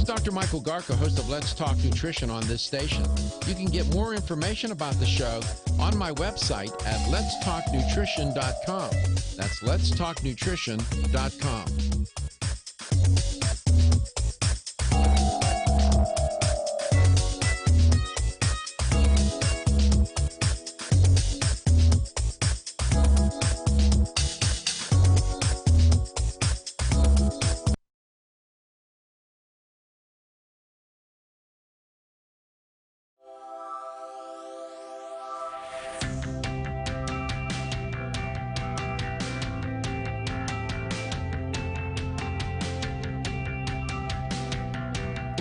Dr. Michael Garko, host of Let's Talk Nutrition on this station. You can get more information about the show on my website at letstalknutrition.com. That's letstalknutrition.com.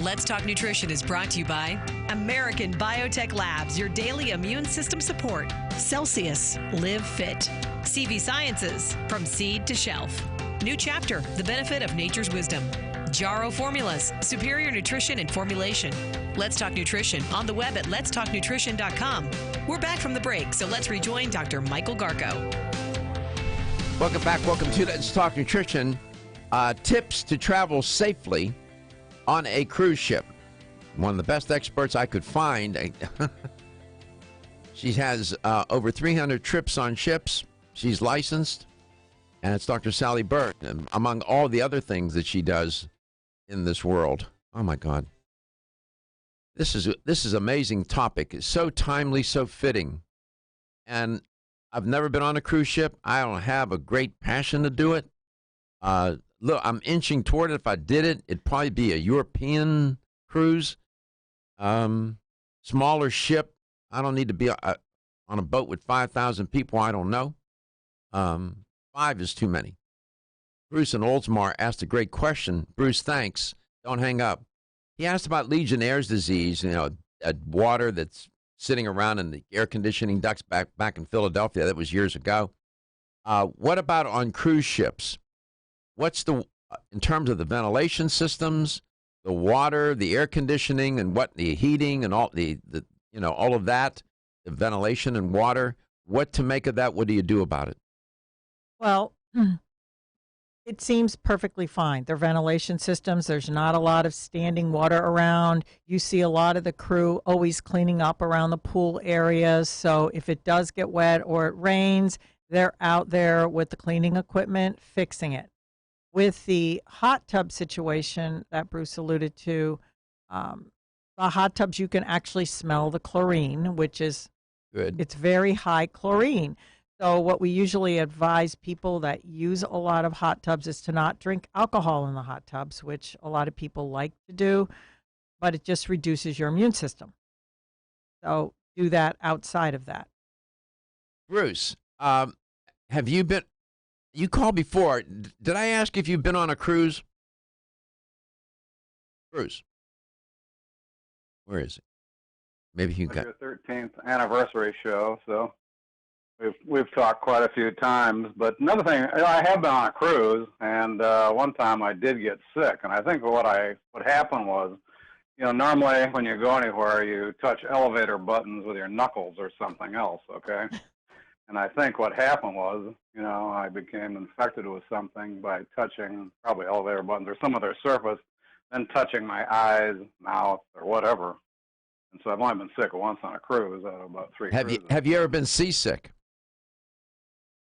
Let's Talk Nutrition is brought to you by American Biotech Labs, your daily immune system support. Celsius, Live Fit. CV Sciences, from seed to shelf. New Chapter, the benefit of nature's wisdom. Jarrow Formulas, superior nutrition and formulation. Let's Talk Nutrition on the web at letstalknutrition.com. We're back from the break, so let's rejoin Dr. Michael Garko. Welcome back. Welcome to Let's Talk Nutrition. Tips to travel safely on a cruise ship. One of the best experts I could find. She has over 300 trips on ships. She's licensed, and it's Dr. Sally Bird, among all the other things that she does in this world. Oh my God, this is amazing topic. It's so timely, so fitting, and I've never been on a cruise ship. I don't have a great passion to do it. Look, I'm inching toward it. If I did it, it'd probably be a European cruise, smaller ship. I don't need to be on a boat with 5,000 people. I don't know. 5 is too many. Bruce in Oldsmar asked a great question. Bruce, thanks. Don't hang up. He asked about Legionnaire's disease, water that's sitting around in the air conditioning ducts back in Philadelphia. That was years ago. What about on cruise ships? What's in terms of the ventilation systems, the water, the air conditioning, and what the heating and all all of that, the ventilation and water, what to make of that? What do you do about it? Well, it seems perfectly fine. Their ventilation systems, there's not a lot of standing water around. You see a lot of the crew always cleaning up around the pool areas. So if it does get wet or it rains, they're out there with the cleaning equipment fixing it. With the hot tub situation that Bruce alluded to, the hot tubs, you can actually smell the chlorine, which is good. It's very high chlorine. So what we usually advise people that use a lot of hot tubs is to not drink alcohol in the hot tubs, which a lot of people like to do, but it just reduces your immune system. So do that outside of that. Bruce, have you been... You called before. Did I ask if you've been on a cruise? Bruce, where is it? Maybe you got your 13th anniversary show, so we've talked quite a few times. But another thing, I have been on a cruise, and one time I did get sick, and I think what happened was, normally when you go anywhere, you touch elevator buttons with your knuckles or something else, okay? And I think what happened was, I became infected with something by touching probably elevator buttons or some other surface, then touching my eyes, mouth, or whatever. And so I've only been sick once on a cruise out of about 3 cruises. Have you ever been seasick?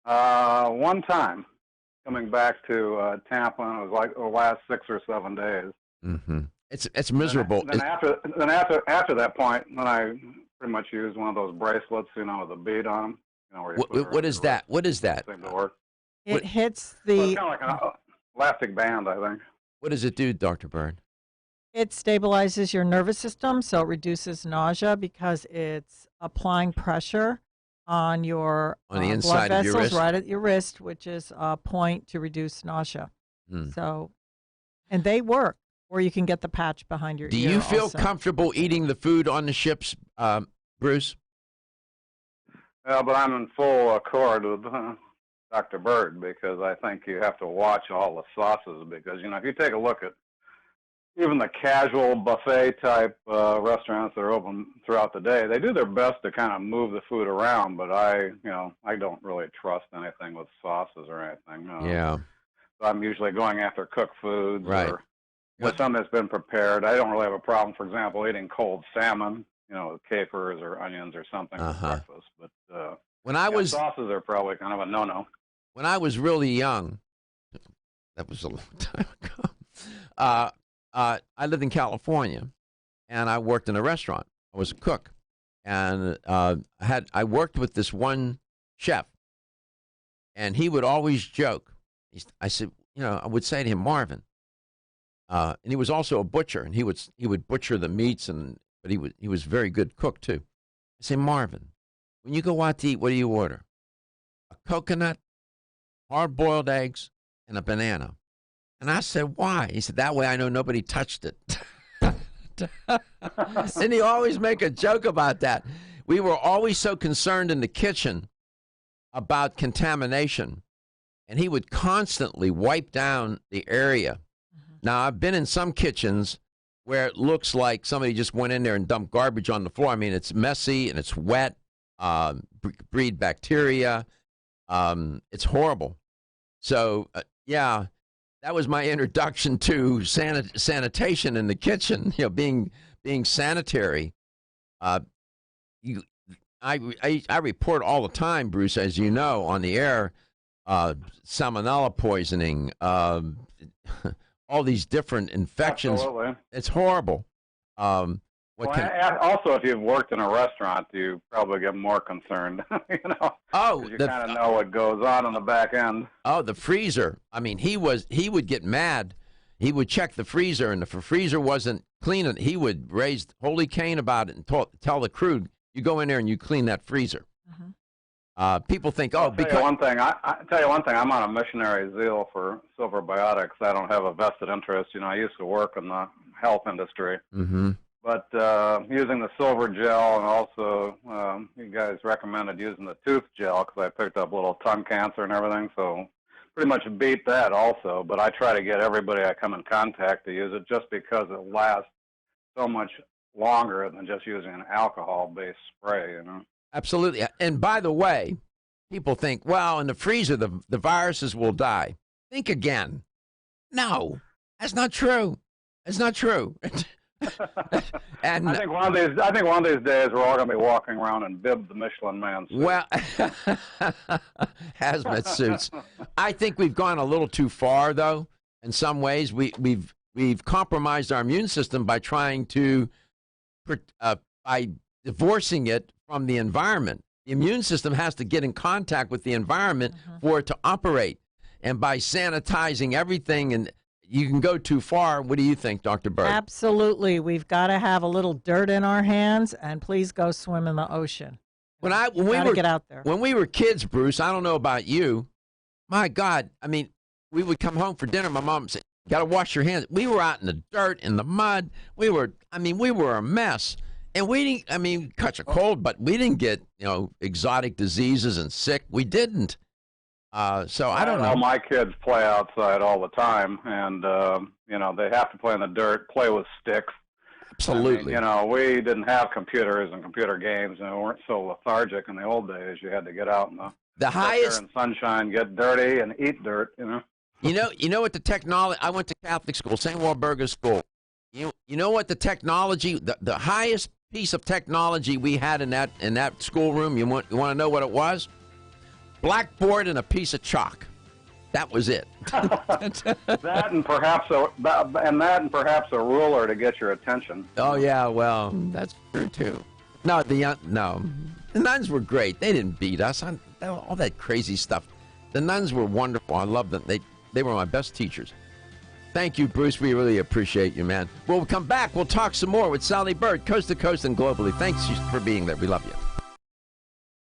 One time, coming back to Tampa, and it was like the last 6 or 7 days. Mm-hmm. It's miserable. Then after that point, then I pretty much used one of those bracelets, with a bead on them. What is that? What is that? It hits the... Well, it's kind of like an elastic band, I think. What does it do, Dr. Bird? It stabilizes your nervous system, so it reduces nausea because it's applying pressure on your On the blood inside of your vessels wrist? right at your wrist, which is a point to reduce nausea. So, and they work. Or you can get the patch behind your Do ear you feel also. comfortable eating the food on the ships, Bruce? But I'm in full accord with Dr. Bird because I think you have to watch all the sauces because, you know, if you take a look at even the casual buffet type restaurants that are open throughout the day, they do their best to kind of move the food around, but I don't really trust anything with sauces or anything. Yeah. So I'm usually going after cooked foods Right. or something that's been prepared. I don't really have a problem, for example, eating cold salmon, you know, with capers or onions or something for breakfast. But When I was sauces are probably kind of a no-no. When I was really young, that was a long time ago. I lived in California, and I worked in a restaurant. I was a cook, and I worked with this one chef, and he would always joke. I said, you know, I would say to him, Marvin, and he was also a butcher, and he would butcher the meats, but he was a very good cook too. I say, Marvin, when you go out to eat, what do you order? A coconut, hard-boiled eggs, and a banana. And I said, why? He said, that way I know nobody touched it. And he always make a joke about that. We were always so concerned in the kitchen about contamination, and he would constantly wipe down the area. Now, I've been in some kitchens where it looks like somebody just went in there and dumped garbage on the floor. I mean, it's messy and it's wet, breed bacteria. It's horrible. So, yeah, that was my introduction to sanitation in the kitchen, you know, being sanitary. I report all the time, Bruce, as you know, on the air, salmonella poisoning, all these different infections. Absolutely. It's horrible. Also, if you've worked in a restaurant, you probably get more concerned. You know, you kind of know what goes on the back end. Oh, the freezer. I mean, he would get mad. He would check the freezer, and if the freezer wasn't clean, he would raise holy Cain about it and tell the crew, you go in there and you clean that freezer. People think, I'll tell you one thing. I tell you one thing. I'm on a missionary zeal for Silver Biotics. I don't have a vested interest. You know, I used to work in the health industry. Mm-hmm. But using the silver gel, and also you guys recommended using the tooth gel because I picked up a little tongue cancer and everything. So pretty much beat that also. But I try to get everybody I come in contact to use it just because it lasts so much longer than just using an alcohol-based spray, you know. Absolutely. And by the way, people think, well, in the freezer, the viruses will die. Think again. No, that's not true. It's not true. And I think one of these days we're all going to be walking around in bib the Michelin Man suit. Well, hazmat suits. I think we've gone a little too far, though. In some ways, we've compromised our immune system by trying to by divorcing it from the environment. The immune system has to get in contact with the environment for it to operate. And by sanitizing everything, and you can go too far. What do you think, Dr. Bird? Absolutely. We've got to have a little dirt in our hands, and please go swim in the ocean. When we were get out there. When we were kids, Bruce, I don't know about you. My God, I mean, we would come home for dinner. My mom would say, "Got to wash your hands." We were out in the dirt, in the mud. We were a mess. And we didn't, catch a cold, but we didn't get, exotic diseases and sick. We didn't. So I don't know. My kids play outside all the time, and, they have to play in the dirt, play with sticks. Absolutely. We didn't have computers and computer games, and we weren't so lethargic in the old days. You had to get out in the highest and sunshine, get dirty, and eat dirt, You know what the technology, I went to Catholic school, St. Walburga School. You know what the technology, the highest piece of technology we had in that schoolroom, you want to know what it was? Blackboard and a piece of chalk. That was it. That and perhaps a ruler to get your attention. Oh yeah, well, that's true too. No, the nuns were great. They didn't beat us on all that crazy stuff. The nuns were wonderful. I loved them. They were my best teachers. Thank you, Bruce. We really appreciate you, man. We'll come back. We'll talk some more with Sally Bird, coast to coast and globally. Thanks for being there. We love you.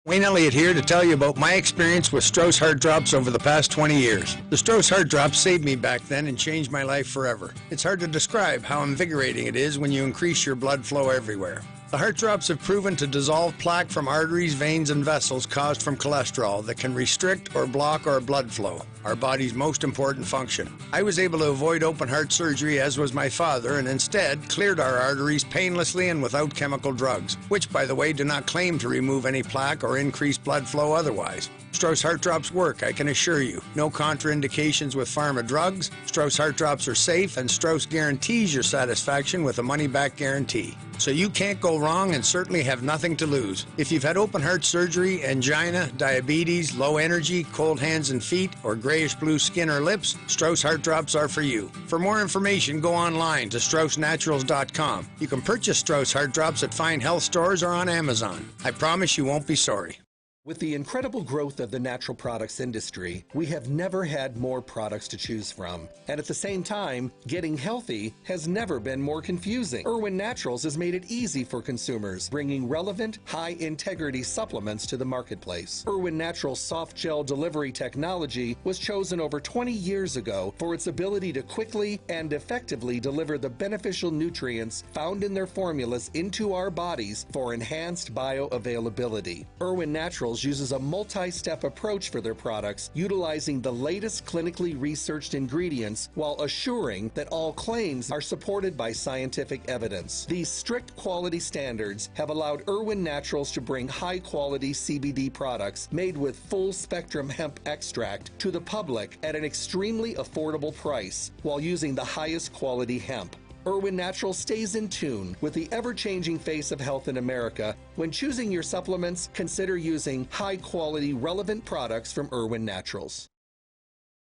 Wayne Elliott here to tell you about my experience with Strauss Heart Drops over the past 20 years. The Strauss Heart Drops saved me back then and changed my life forever. It's hard to describe how invigorating it is when you increase your blood flow everywhere. The Heart Drops have proven to dissolve plaque from arteries, veins, and vessels caused from cholesterol that can restrict or block our blood flow, our body's most important function. I was able to avoid open heart surgery, as was my father, and instead cleared our arteries painlessly and without chemical drugs, which, by the way, do not claim to remove any plaque or increase blood flow otherwise. Strauss Heart Drops work, I can assure you. No contraindications with pharma drugs. Strauss Heart Drops are safe, and Strauss guarantees your satisfaction with a money-back guarantee. So you can't go wrong and certainly have nothing to lose. If you've had open heart surgery, angina, diabetes, low energy, cold hands and feet, or grayish-blue skin or lips, Strauss Heart Drops are for you. For more information, go online to StraussNaturals.com. You can purchase Strauss Heart Drops at fine health stores or on Amazon. I promise you won't be sorry. With the incredible growth of the natural products industry, we have never had more products to choose from. And at the same time, getting healthy has never been more confusing. Irwin Naturals has made it easy for consumers, bringing relevant, high-integrity supplements to the marketplace. Irwin Naturals soft gel delivery technology was chosen over 20 years ago for its ability to quickly and effectively deliver the beneficial nutrients found in their formulas into our bodies for enhanced bioavailability. Irwin Naturals uses a multi-step approach for their products, utilizing the latest clinically researched ingredients while assuring that all claims are supported by scientific evidence. These strict quality standards have allowed Irwin Naturals to bring high-quality CBD products made with full-spectrum hemp extract to the public at an extremely affordable price while using the highest quality hemp. Irwin Naturals stays in tune with the ever-changing face of health in America. When choosing your supplements, consider using high-quality, relevant products from Irwin Naturals.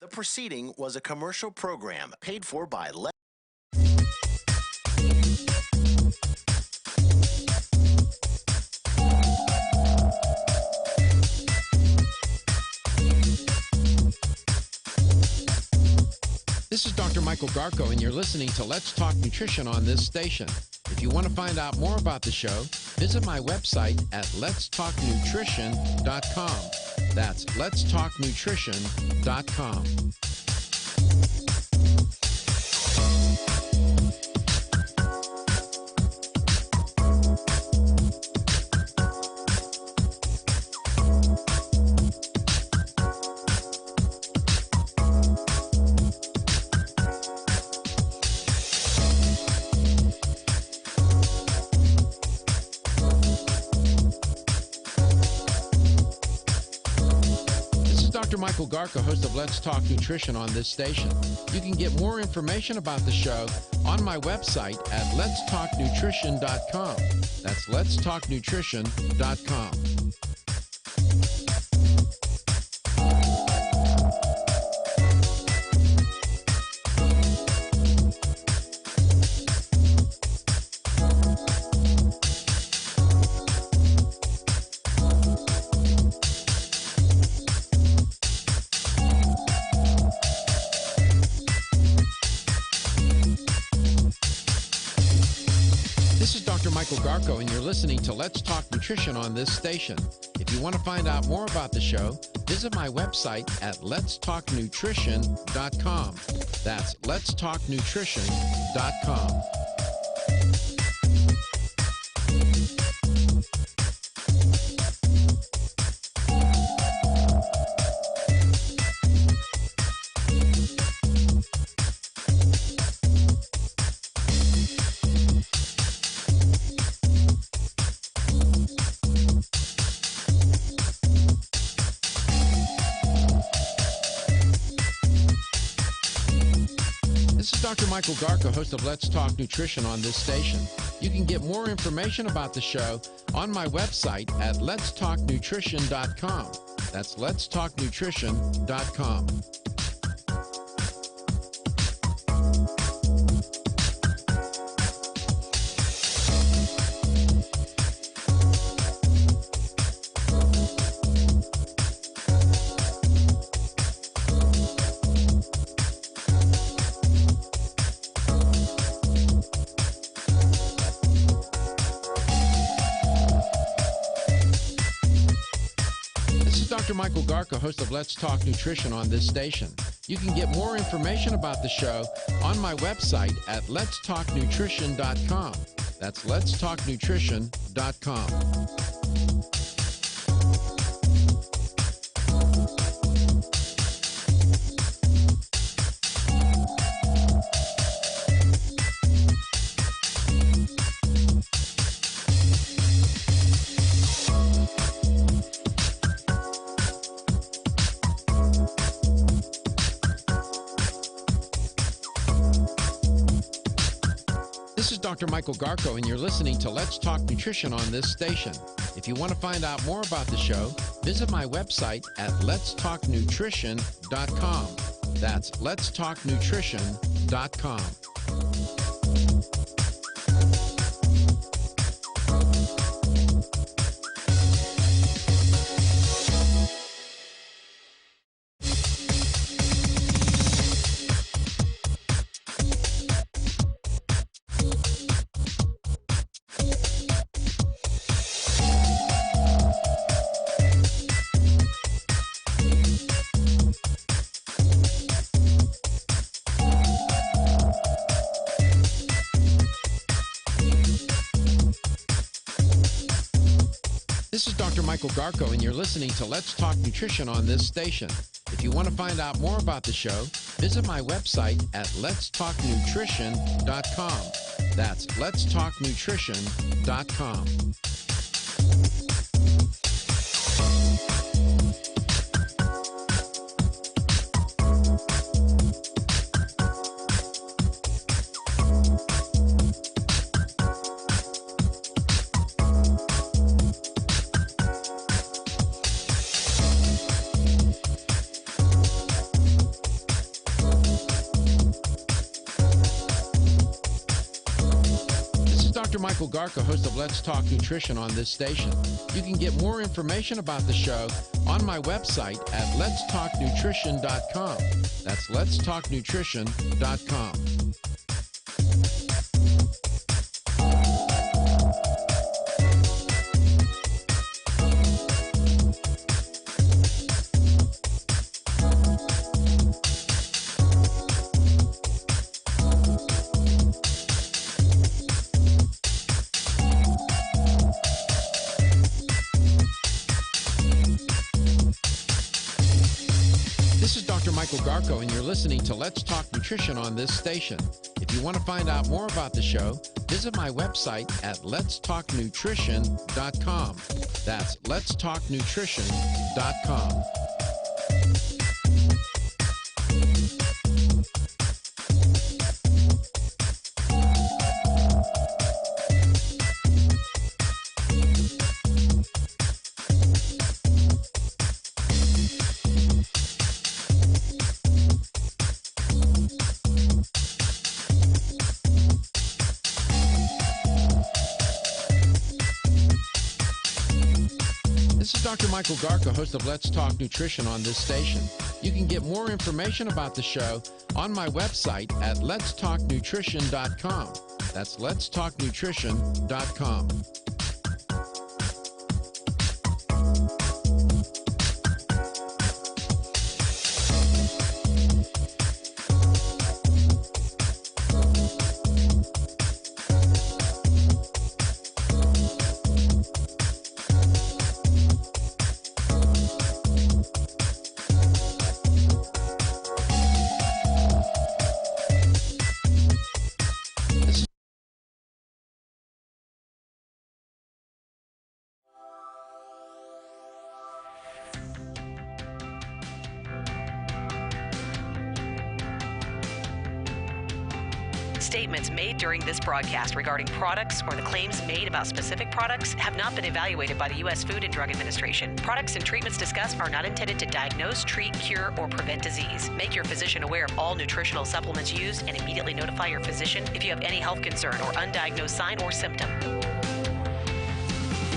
The preceding was a commercial program paid for by This is Dr. Michael Garko, and you're listening to Let's Talk Nutrition on this station. If you want to find out more about the show, visit my website at letstalknutrition.com. That's letstalknutrition.com. Michael Garko, host of Let's Talk Nutrition on this station. You can get more information about the show on my website at letstalknutrition.com. That's letstalknutrition.com. Michael Garko, and you're listening to Let's Talk Nutrition on this station. If you want to find out more about the show, visit my website at letstalknutrition.com. That's letstalknutrition.com. Dr. Michael Garko, host of Let's Talk Nutrition on this station. You can get more information about the show on my website at letstalknutrition.com. That's letstalknutrition.com. Dr. Michael Garko, host of Let's Talk Nutrition on this station. You can get more information about the show on my website at letstalknutrition.com. That's letstalknutrition.com. This is Dr. Michael Garko, and you're listening to Let's Talk Nutrition on this station. If you want to find out more about the show, visit my website at letstalknutrition.com. That's letstalknutrition.com. This is Dr. Michael Garko, and you're listening to Let's Talk Nutrition on this station. If you want to find out more about the show, visit my website at letstalknutrition.com. That's letstalknutrition.com. Dr. Michael Garko, host of Let's Talk Nutrition on this station. You can get more information about the show on my website at letstalknutrition.com. That's letstalknutrition.com. This is Dr. Michael Garko, and you're listening to Let's Talk Nutrition on this station. If you want to find out more about the show, visit my website at letstalknutrition.com. That's letstalknutrition.com. This is Dr. Michael Garko, host of Let's Talk Nutrition on this station. You can get more information about the show on my website at letstalknutrition.com. That's letstalknutrition.com. Statements made during this broadcast regarding products or the claims made about specific products have not been evaluated by the U.S. Food and Drug Administration. Products and treatments discussed are not intended to diagnose, treat, cure, or prevent disease. Make your physician aware of all nutritional supplements used and immediately notify your physician if you have any health concern or undiagnosed sign or symptom.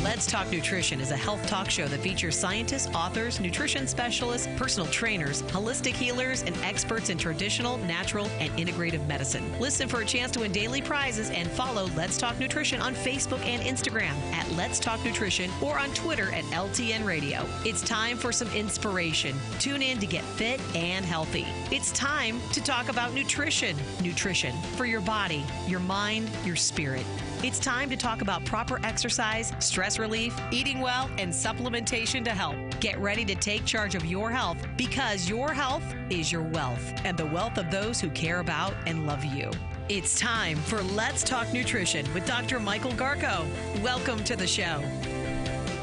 Let's Talk Nutrition is a health talk show that features scientists, authors, nutrition specialists, personal trainers, holistic healers, and experts in traditional, natural, and integrative medicine. Listen for a chance to win daily prizes and follow Let's Talk Nutrition on Facebook and Instagram at Let's Talk Nutrition or on Twitter at LTN Radio. It's time for some inspiration. Tune in to get fit and healthy. It's time to talk about nutrition. Nutrition for your body, your mind, your spirit. It's time to talk about proper exercise, stress relief, eating well, and supplementation to help. Get ready to take charge of your health because your health is your wealth and the wealth of those who care about and love you. It's time for Let's Talk Nutrition with Dr. Michael Garko. Welcome to the show.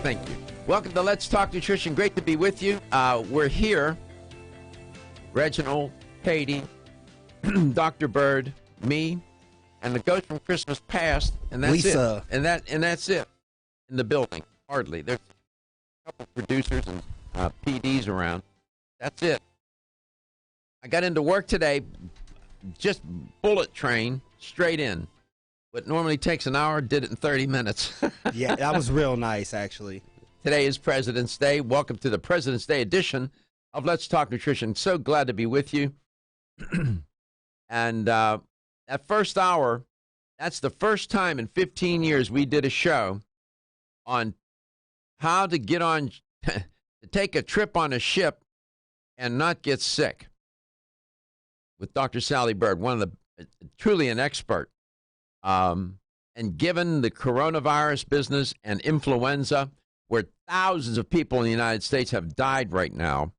Thank you. Welcome to Let's Talk Nutrition. Great to be with you. We're here. Reginald, Katie, Dr. Bird, me, and the ghost from Christmas Past, and that's Lisa. it. And that's it in the building. Hardly. There's a couple producers and PDs around. That's it. I got into work today, just bullet train, straight in. What normally takes an hour, did it in 30 minutes. Yeah, that was real nice, actually. Today is President's Day. Welcome to the President's Day edition of Let's Talk Nutrition. So glad to be with you. And that first hour, that's the first time in 15 years we did a show on how to get on, to take a trip on a ship and not get sick with Dr. Sally Bird, one of the, truly an expert. And given the coronavirus business and influenza, where thousands of people in the United States have died right now,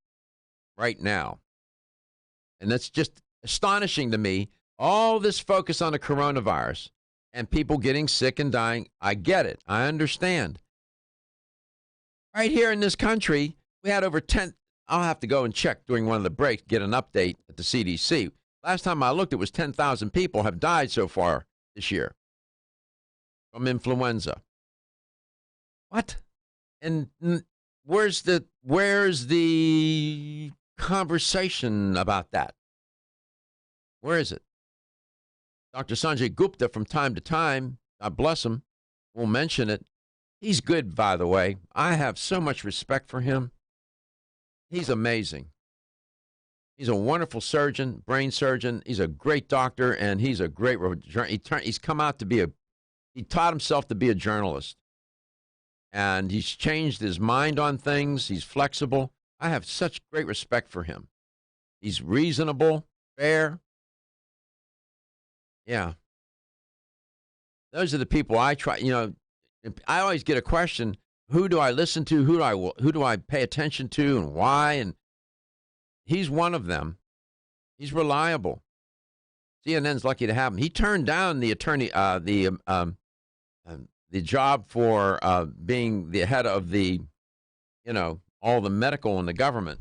and that's just astonishing to me. All this focus on the coronavirus and people getting sick and dying, I get it. I understand. Right here in this country, we had over 10. I'll have to go and check during one of the breaks, get an update at the CDC. Last time I looked, it was 10,000 people have died so far this year from influenza. What? And where's the conversation about that? Where is it? Dr. Sanjay Gupta, from time to time, God bless him, will mention it. He's good, by the way. I have so much respect for him. He's amazing. He's a wonderful surgeon, brain surgeon. He's a great doctor, and he's a great, he's come out to be he taught himself to be a journalist. And he's changed his mind on things. He's flexible. I have such great respect for him. He's reasonable, fair. Yeah. Those are the people I try, I always get a question, who do I listen to? Who do I pay attention to and why? And he's one of them. He's reliable. CNN's lucky to have him. He turned down the attorney, the job for being the head of the, all the medical in the government.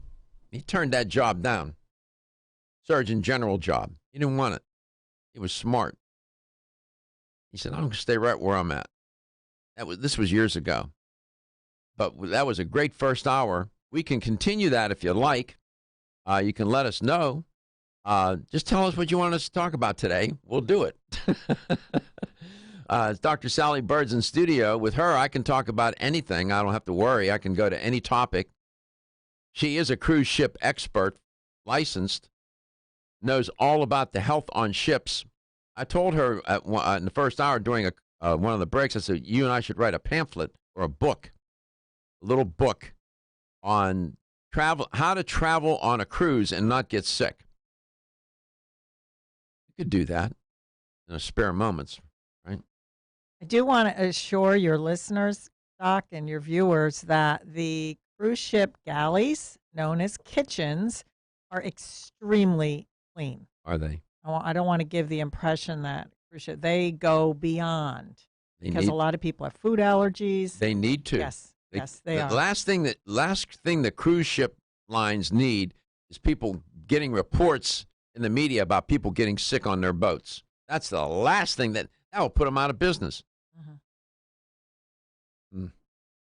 He turned that job down. Surgeon General job. He didn't want it. He was smart. He said, I'm going to stay right where I'm at. This was years ago. But that was a great first hour. We can continue that if you like. You can let us know. Just tell us what you want us to talk about today. We'll do it. Dr. Sally Bird's in studio. With her, I can talk about anything. I don't have to worry. I can go to any topic. She is a cruise ship expert, licensed, knows all about the health on ships. I told her in the first hour during one of the breaks, I said, you and I should write a pamphlet or a little book on how to travel on a cruise and not get sick. You could do that in a spare moments, right? I do want to assure your listeners, Doc, and your viewers that the cruise ship galleys, known as kitchens, are extremely clean. Are they? I don't want to give the impression that cruise ship, they go beyond because a lot of people have food allergies. They need to. Yes, they are. The last thing that cruise ship lines need is people getting reports in the media about people getting sick on their boats. That's the last thing that will put them out of business. Mm-hmm.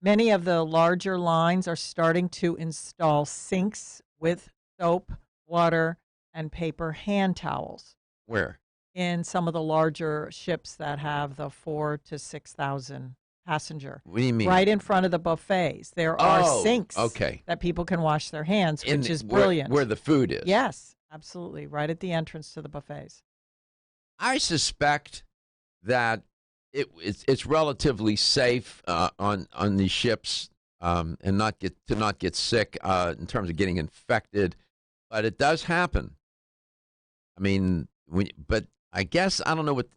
Many of the larger lines are starting to install sinks with soap, water, and paper hand towels. Where? In some of the larger ships that have the 4,000 to 6,000 passenger. What do you mean? Right in front of the buffets. There are sinks okay. that people can wash their hands, which is where- brilliant. Where the food is. Yes, absolutely. Right at the entrance to the buffets. I suspect that it's relatively safe on these ships and not get sick in terms of getting infected, but it does happen. I mean, but I guess I don't know what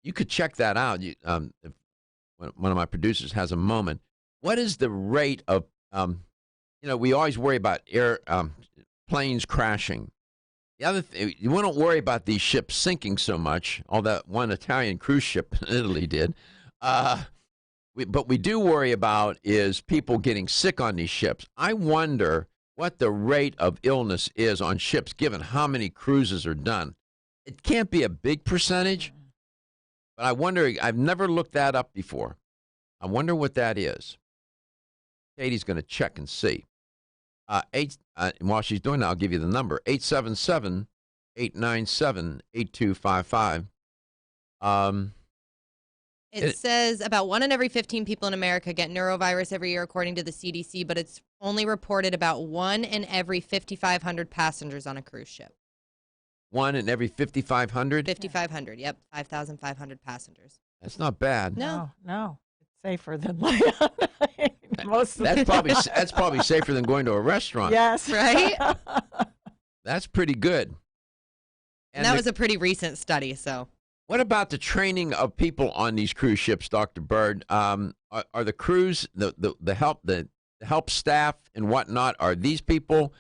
you could check that out. If one of my producers has a moment, what is the rate of we always worry about planes crashing. The other thing, you don't worry about these ships sinking so much, although one Italian cruise ship in Italy did. But we do worry about is people getting sick on these ships. I wonder what the rate of illness is on ships, given how many cruises are done. It can't be a big percentage, but I wonder, I've never looked that up before. I wonder what that is. Katie's going to check and see. While she's doing that, I'll give you the number, 877-897-8255. It says about 1 in every 15 people in America get norovirus every year, according to the CDC, but it's only reported about 1 in every 5,500 passengers on a cruise ship. 1 in every 5,500? 5,500, yep, 5,500 passengers. That's not bad. No. It's safer than most of That's probably safer than going to a restaurant. Yes. Right? That's pretty good. And that was a pretty recent study, so. What about the training of people on these cruise ships, Dr. Bird? Are the crews, the help staff and whatnot, are these people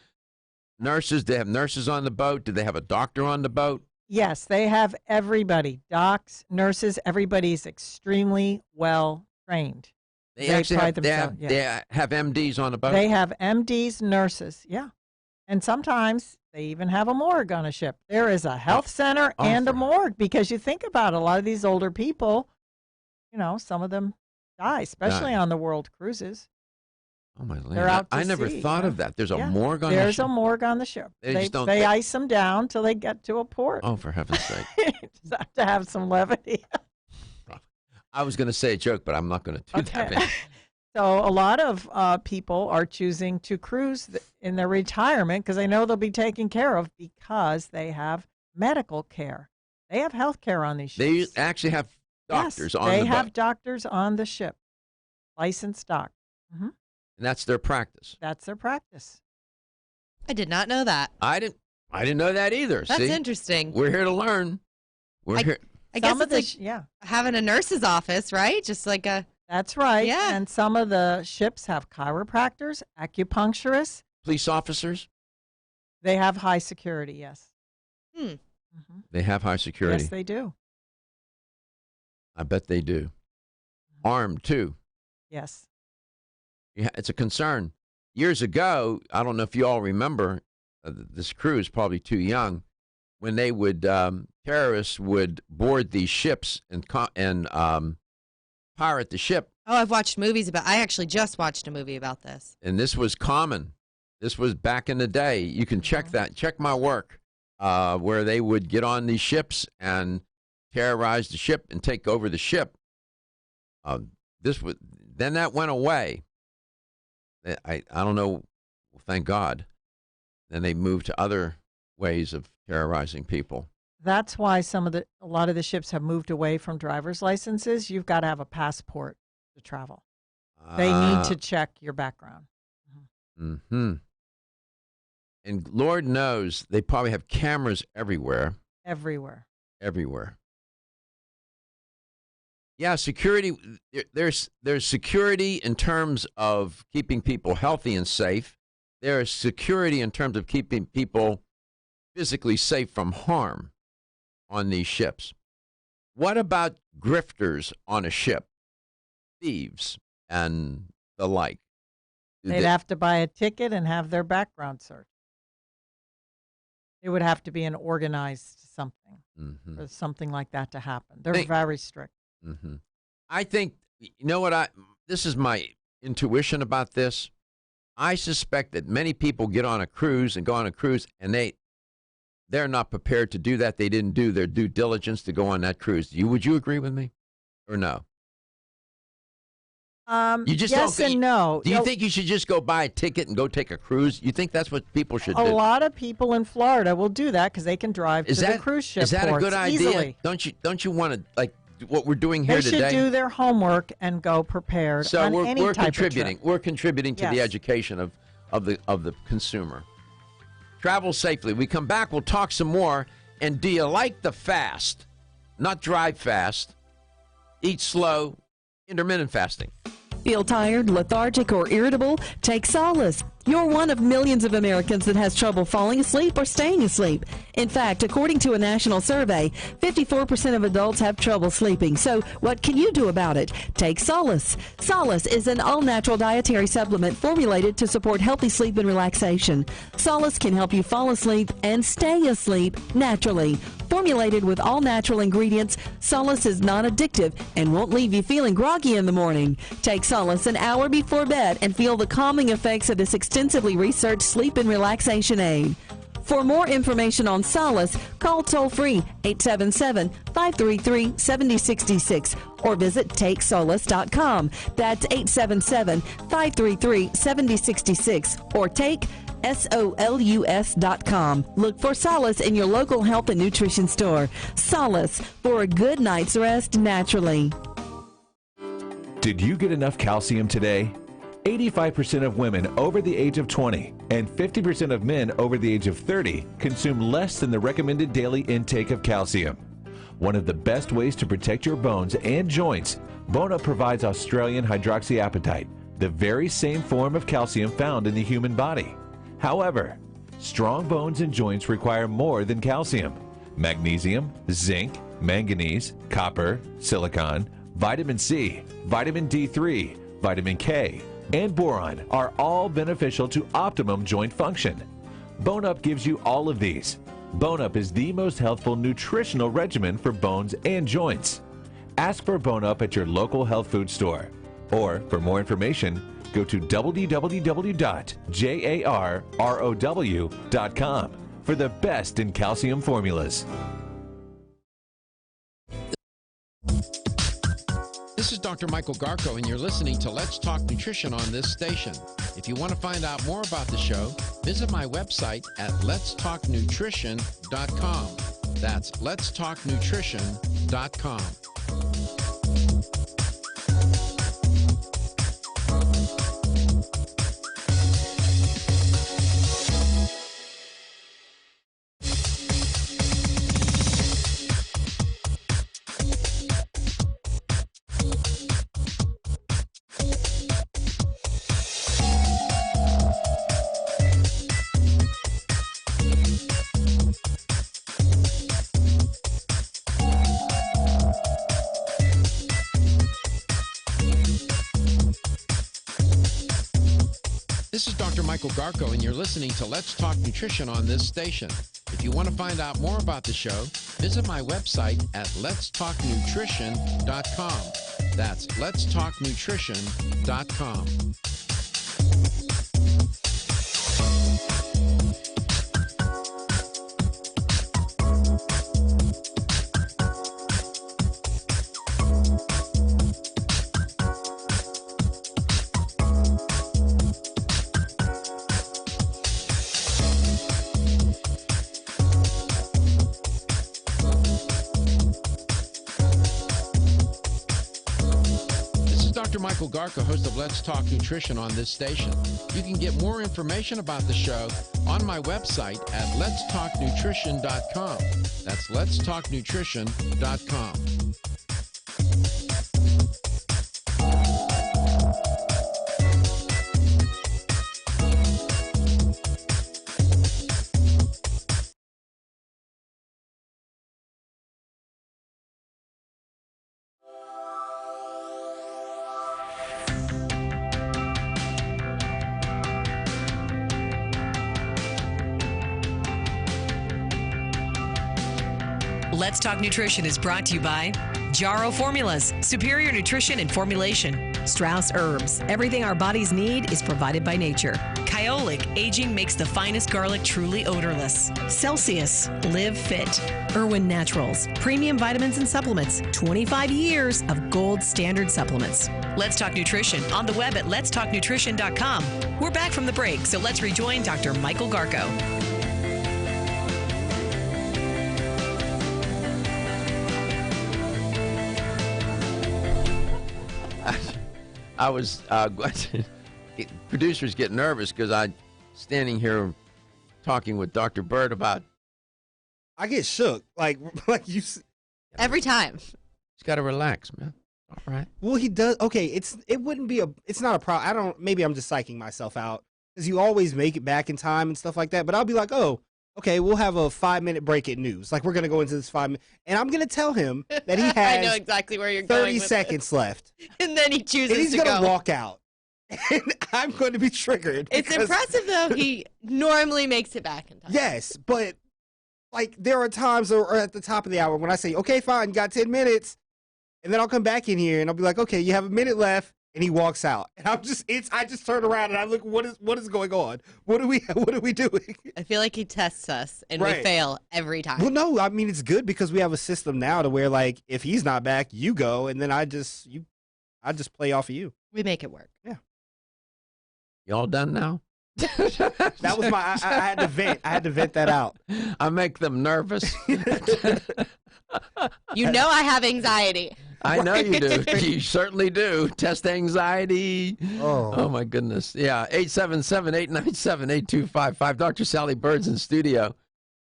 nurses? Do they have nurses on the boat? Do they have a doctor on the boat? Yes, they have everybody. Docs, nurses, everybody's extremely well trained. They actually pride have, themselves, they have MDs on the boat? They have MDs, nurses, yeah. And sometimes they even have a morgue on a ship. There is a health center and a morgue, because you think about it, a lot of these older people, some of them die, especially on the world cruises. Oh, my land. They're out to I never sea, thought of that. There's a morgue on the ship? There's a morgue on the ship. They They ice them down till they get to a port. Oh, for heaven's sake. Just have to have some levity. I was going to say a joke, but I'm not going to do that. So a lot of people are choosing to cruise in their retirement because they know they'll be taken care of because they have medical care. They have health care on these ships. They actually have doctors on the boat. They have doctors on the ship, licensed doc. Mm-hmm. And that's their practice. That's their practice. I did not know that. I didn't know that either. That's See? interesting. We're here to learn. We're here. I guess it's like having a nurse's office, right? Just like a... That's right. Yeah. And some of the ships have chiropractors, acupuncturists. Police officers? They have high security, yes. Mm-hmm. They have high security? Yes, they do. I bet they do. Armed, too. Yes. Yeah, it's a concern. Years ago, I don't know if you all remember, this crew is probably too young, when they would, terrorists would board these ships and pirate the ship. Oh, I've watched movies I actually just watched a movie about this. And this was common. This was back in the day. You can check that. Check my work, where they would get on these ships and terrorize the ship and take over the ship. Then that went away. I don't know. Thank God. Then they moved to other ways of terrorizing people. That's why a lot of the ships have moved away from driver's licenses. You've got to have a passport to travel. They need to check your background. Mm-hmm. And Lord knows they probably have cameras everywhere. Everywhere. Yeah, security. There's security in terms of keeping people healthy and safe. There is security in terms of keeping people physically safe from harm on these ships. What about grifters on a ship? Thieves and the like. They'd have to buy a ticket and have their background searched. It would have to be an organized something for something like that to happen. They're very strict. Mm-hmm. I think, this is my intuition about this. I suspect that many people get on a cruise and go on a cruise and they're not prepared to do that. They didn't do their due diligence to go on that cruise. Would you agree with me or no? You just yes don't, and no. Do you think you should just go buy a ticket and go take a cruise? You think that's what people should A do? lot of people in Florida will do that because they can drive to the cruise ship Is that a ports good idea? easily. Don't you want to, like what we're doing here They today? should do their homework and go prepared So on any we're type contributing. of trip. We're contributing to the Yes. education of the consumer. Travel safely. We come back. We'll talk some more. And do you like the fast? Not drive fast. Eat slow. Intermittent fasting. Feel tired, lethargic, or irritable? Take Solace. You're one of millions of Americans that has trouble falling asleep or staying asleep. In fact, according to a national survey, 54% of adults have trouble sleeping. So what can you do about it? Take Solace. Solace is an all-natural dietary supplement formulated to support healthy sleep and relaxation. Solace can help you fall asleep and stay asleep naturally. Formulated with all-natural ingredients, Solace is non-addictive and won't leave you feeling groggy in the morning. Take Solace an hour before bed and feel the calming effects of this extensively researched sleep and relaxation aid. For more information on Solace, call toll-free 877-533-7066 or visit TakeSolace.com. That's 877-533-7066 or take SOLUS.com. Look for Solace in your local health and nutrition store. Solace for a good night's rest naturally. Did you get enough calcium today? 85% of women over the age of 20 and 50% of men over the age of 30 consume less than the recommended daily intake of calcium. One of the best ways to protect your bones and joints, Bone Up provides Australian hydroxyapatite, the very same form of calcium found in the human body. However, strong bones and joints require more than calcium. Magnesium, zinc, manganese, copper, silicon, vitamin C, vitamin D3, vitamin K, and boron are all beneficial to optimum joint function. Bone Up gives you all of these. Bone Up is the most healthful nutritional regimen for bones and joints. Ask for Bone Up at your local health food store. Or, for more information, go to www.jarrow.com for the best in calcium formulas. This is Dr. Michael Garko, and you're listening to Let's Talk Nutrition on this station. If you want to find out more about the show, visit my website at letstalknutrition.com. That's letstalknutrition.com. This is Dr. Michael Garko, and you're listening to Let's Talk Nutrition on this station. If you want to find out more about the show, visit my website at letstalknutrition.com. That's letstalknutrition.com. Dr. Michael Garko, host of Let's Talk Nutrition on this station. You can get more information about the show on my website at letstalknutrition.com. That's letstalknutrition.com. Let's Talk Nutrition is brought to you by Jarrow Formulas, superior nutrition and formulation. Strauss Herbs, everything our bodies need is provided by nature. Kyolic, aging makes the finest garlic truly odorless. Celsius, live fit. Irwin Naturals, premium vitamins and supplements. 25 years of gold standard supplements. Let's Talk Nutrition on the web at letstalknutrition.com. We're back from the break, so let's rejoin Dr. Michael Garko. I was producers get nervous because I'm standing here talking with Dr. Bird about. I get shook, like you. Every time. He's got to relax, man. All right. Well, he does. Okay, it's not a problem. Maybe I'm just psyching myself out because you always make it back in time and stuff like that. But I'll be like, oh, okay, we'll have a 5-minute break at news. Like we're gonna go into this 5 minutes, and I'm gonna tell him that he has. I know exactly where you're going. 30 seconds left, and then he chooses and he's to gonna go. walk out, and I'm going to be triggered. It's impressive though. He normally makes it back in time. Yes, but like there are times or at the top of the hour when I say, okay, fine, you got 10 minutes. And then I'll come back in here and I'll be like, okay, you have a minute left. And he walks out. And I just turn around and I look, what is going on? What are we doing? I feel like he tests us and Right. we fail every time. Well, no, I mean, it's good because we have a system now to where like, if he's not back, you go. And then I just play off of you. We make it work. Yeah. You all done now? That was I had to vent. I had to vent that out. I make them nervous. You know I have anxiety. I know you do. You certainly do. Test anxiety. Oh my goodness. Yeah. 877-897-8255. Dr. Sally Bird's in studio.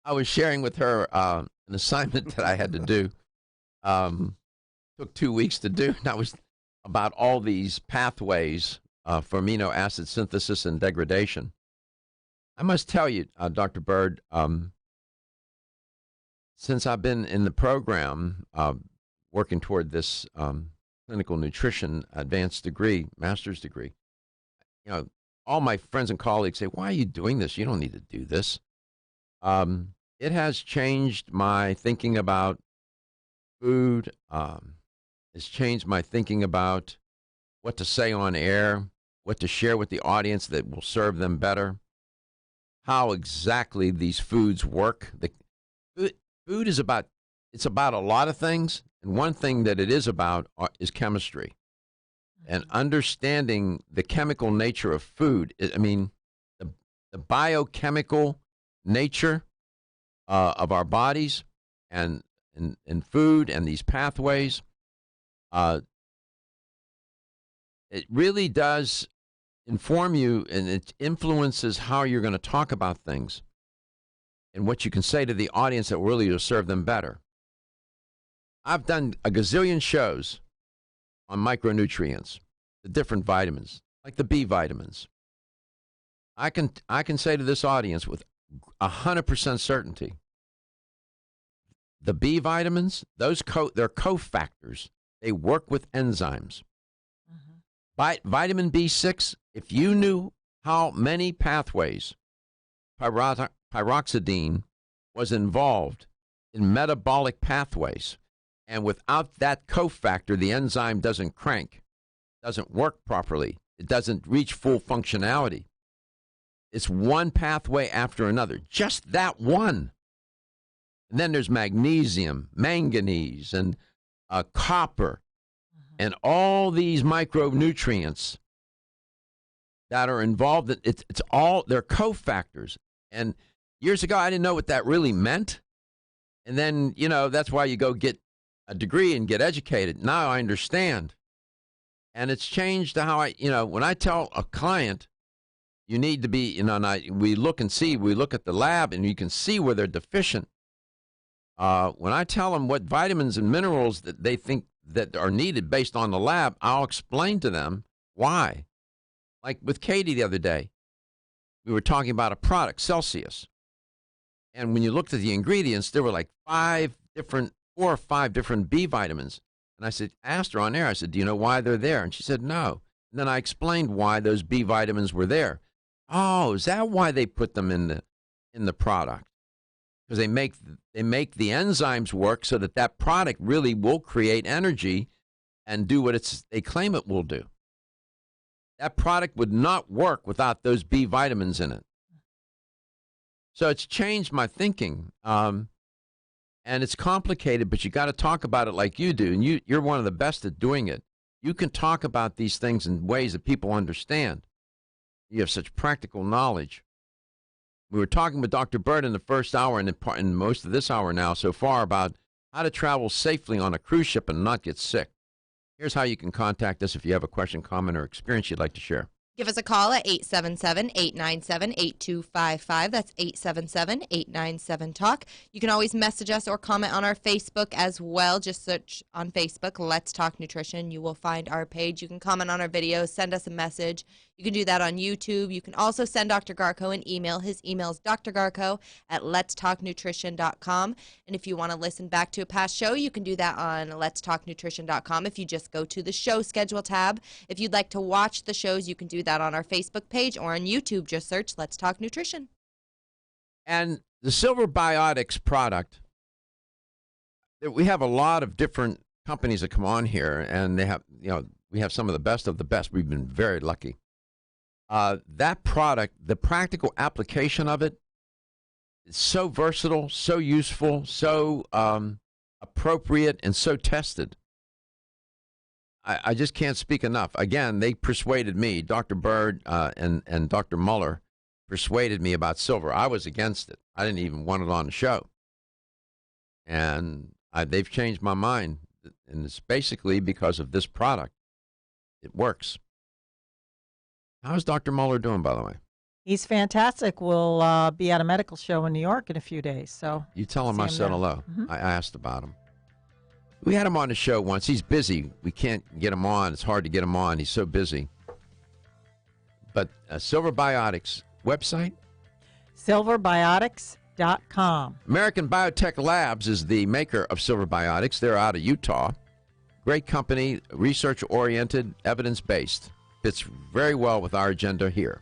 I was sharing with her an assignment that I had to do. Took 2 weeks to do. That was about all these pathways for amino acid synthesis and degradation. I must tell you, Dr. Bird, since I've been in the program, working toward this clinical nutrition advanced degree, master's degree, you know, all my friends and colleagues say, why are you doing this? You don't need to do this. It has changed my thinking about food. It's changed my thinking about what to say on air, what to share with the audience that will serve them better, how exactly these foods work. Food is about a lot of things, and one thing that it is about is chemistry. And understanding the chemical nature of food, I mean, the biochemical nature of our bodies and food and these pathways, it really does inform you, and it influences how you're going to talk about things and what you can say to the audience that really will serve them better. I've done a gazillion shows on micronutrients, the different vitamins, like the B vitamins. I can say to this audience with 100% certainty, the B vitamins, they're cofactors. They work with enzymes. Vitamin B6, if you knew how many pathways pyroxidine was involved in metabolic pathways, and without that cofactor, the enzyme doesn't crank, doesn't work properly, it doesn't reach full functionality. It's one pathway after another, just that one. And then there's magnesium, manganese, and copper, and all these micronutrients that are involved. It's all, they're cofactors. And years ago, I didn't know what that really meant. And then, that's why you go get a degree and get educated. Now I understand. And it's changed to how when I tell a client, you need to be, we look at the lab and you can see where they're deficient. When I tell them what vitamins and minerals that they think that are needed based on the lab, I'll explain to them why. Like with Katie the other day, we were talking about a product, Celsius. And when you looked at the ingredients, there were like 4 or 5 different B vitamins. And I asked her on air, I said, do you know why they're there? And she said, no. And then I explained why those B vitamins were there. Oh, is that why they put them in the product? Because they make the enzymes work so that product really will create energy and do what they claim it will do. That product would not work without those B vitamins in it. So it's changed my thinking. And it's complicated, but you got to talk about it like you do. And you're one of the best at doing it. You can talk about these things in ways that people understand. You have such practical knowledge. We were talking with Dr. Bird in the first hour and in most of this hour now so far about how to travel safely on a cruise ship and not get sick. Here's how you can contact us if you have a question, comment, or experience you'd like to share. Give us a call at 877-897-8255. That's 877-897-TALK. You can always message us or comment on our Facebook as well. Just search on Facebook, Let's Talk Nutrition. You will find our page. You can comment on our videos, send us a message. You can do that on YouTube. You can also send Dr. Garko an email. His email is drgarko@letstalknutrition.com. And if you want to listen back to a past show, you can do that on letstalknutrition.com if you just go to the show schedule tab. If you'd like to watch the shows, you can do that on our Facebook page or on YouTube. Just search Let's Talk Nutrition. And the Silver Biotics product, we have a lot of different companies that come on here, and they have, we have some of the best of the best. We've been very lucky. That product, the practical application of it is so versatile, so useful, so appropriate, and so tested. I just can't speak enough. Again, they persuaded me, Dr. Bird and Dr. Muller persuaded me about silver. I was against it. I didn't even want it on the show. And they've changed my mind. And it's basically because of this product. It works. How's Dr. Muller doing, by the way? He's fantastic. We'll be at a medical show in New York in a few days. So you tell him I said hello. I asked about him. We had him on the show once. He's busy. We can't get him on. It's hard to get him on. He's so busy. But Silver Biotics website? silverbiotics.com. American Biotech Labs is the maker of Silver Biotics. They're out of Utah. Great company, research-oriented, evidence-based. Fits very well with our agenda here.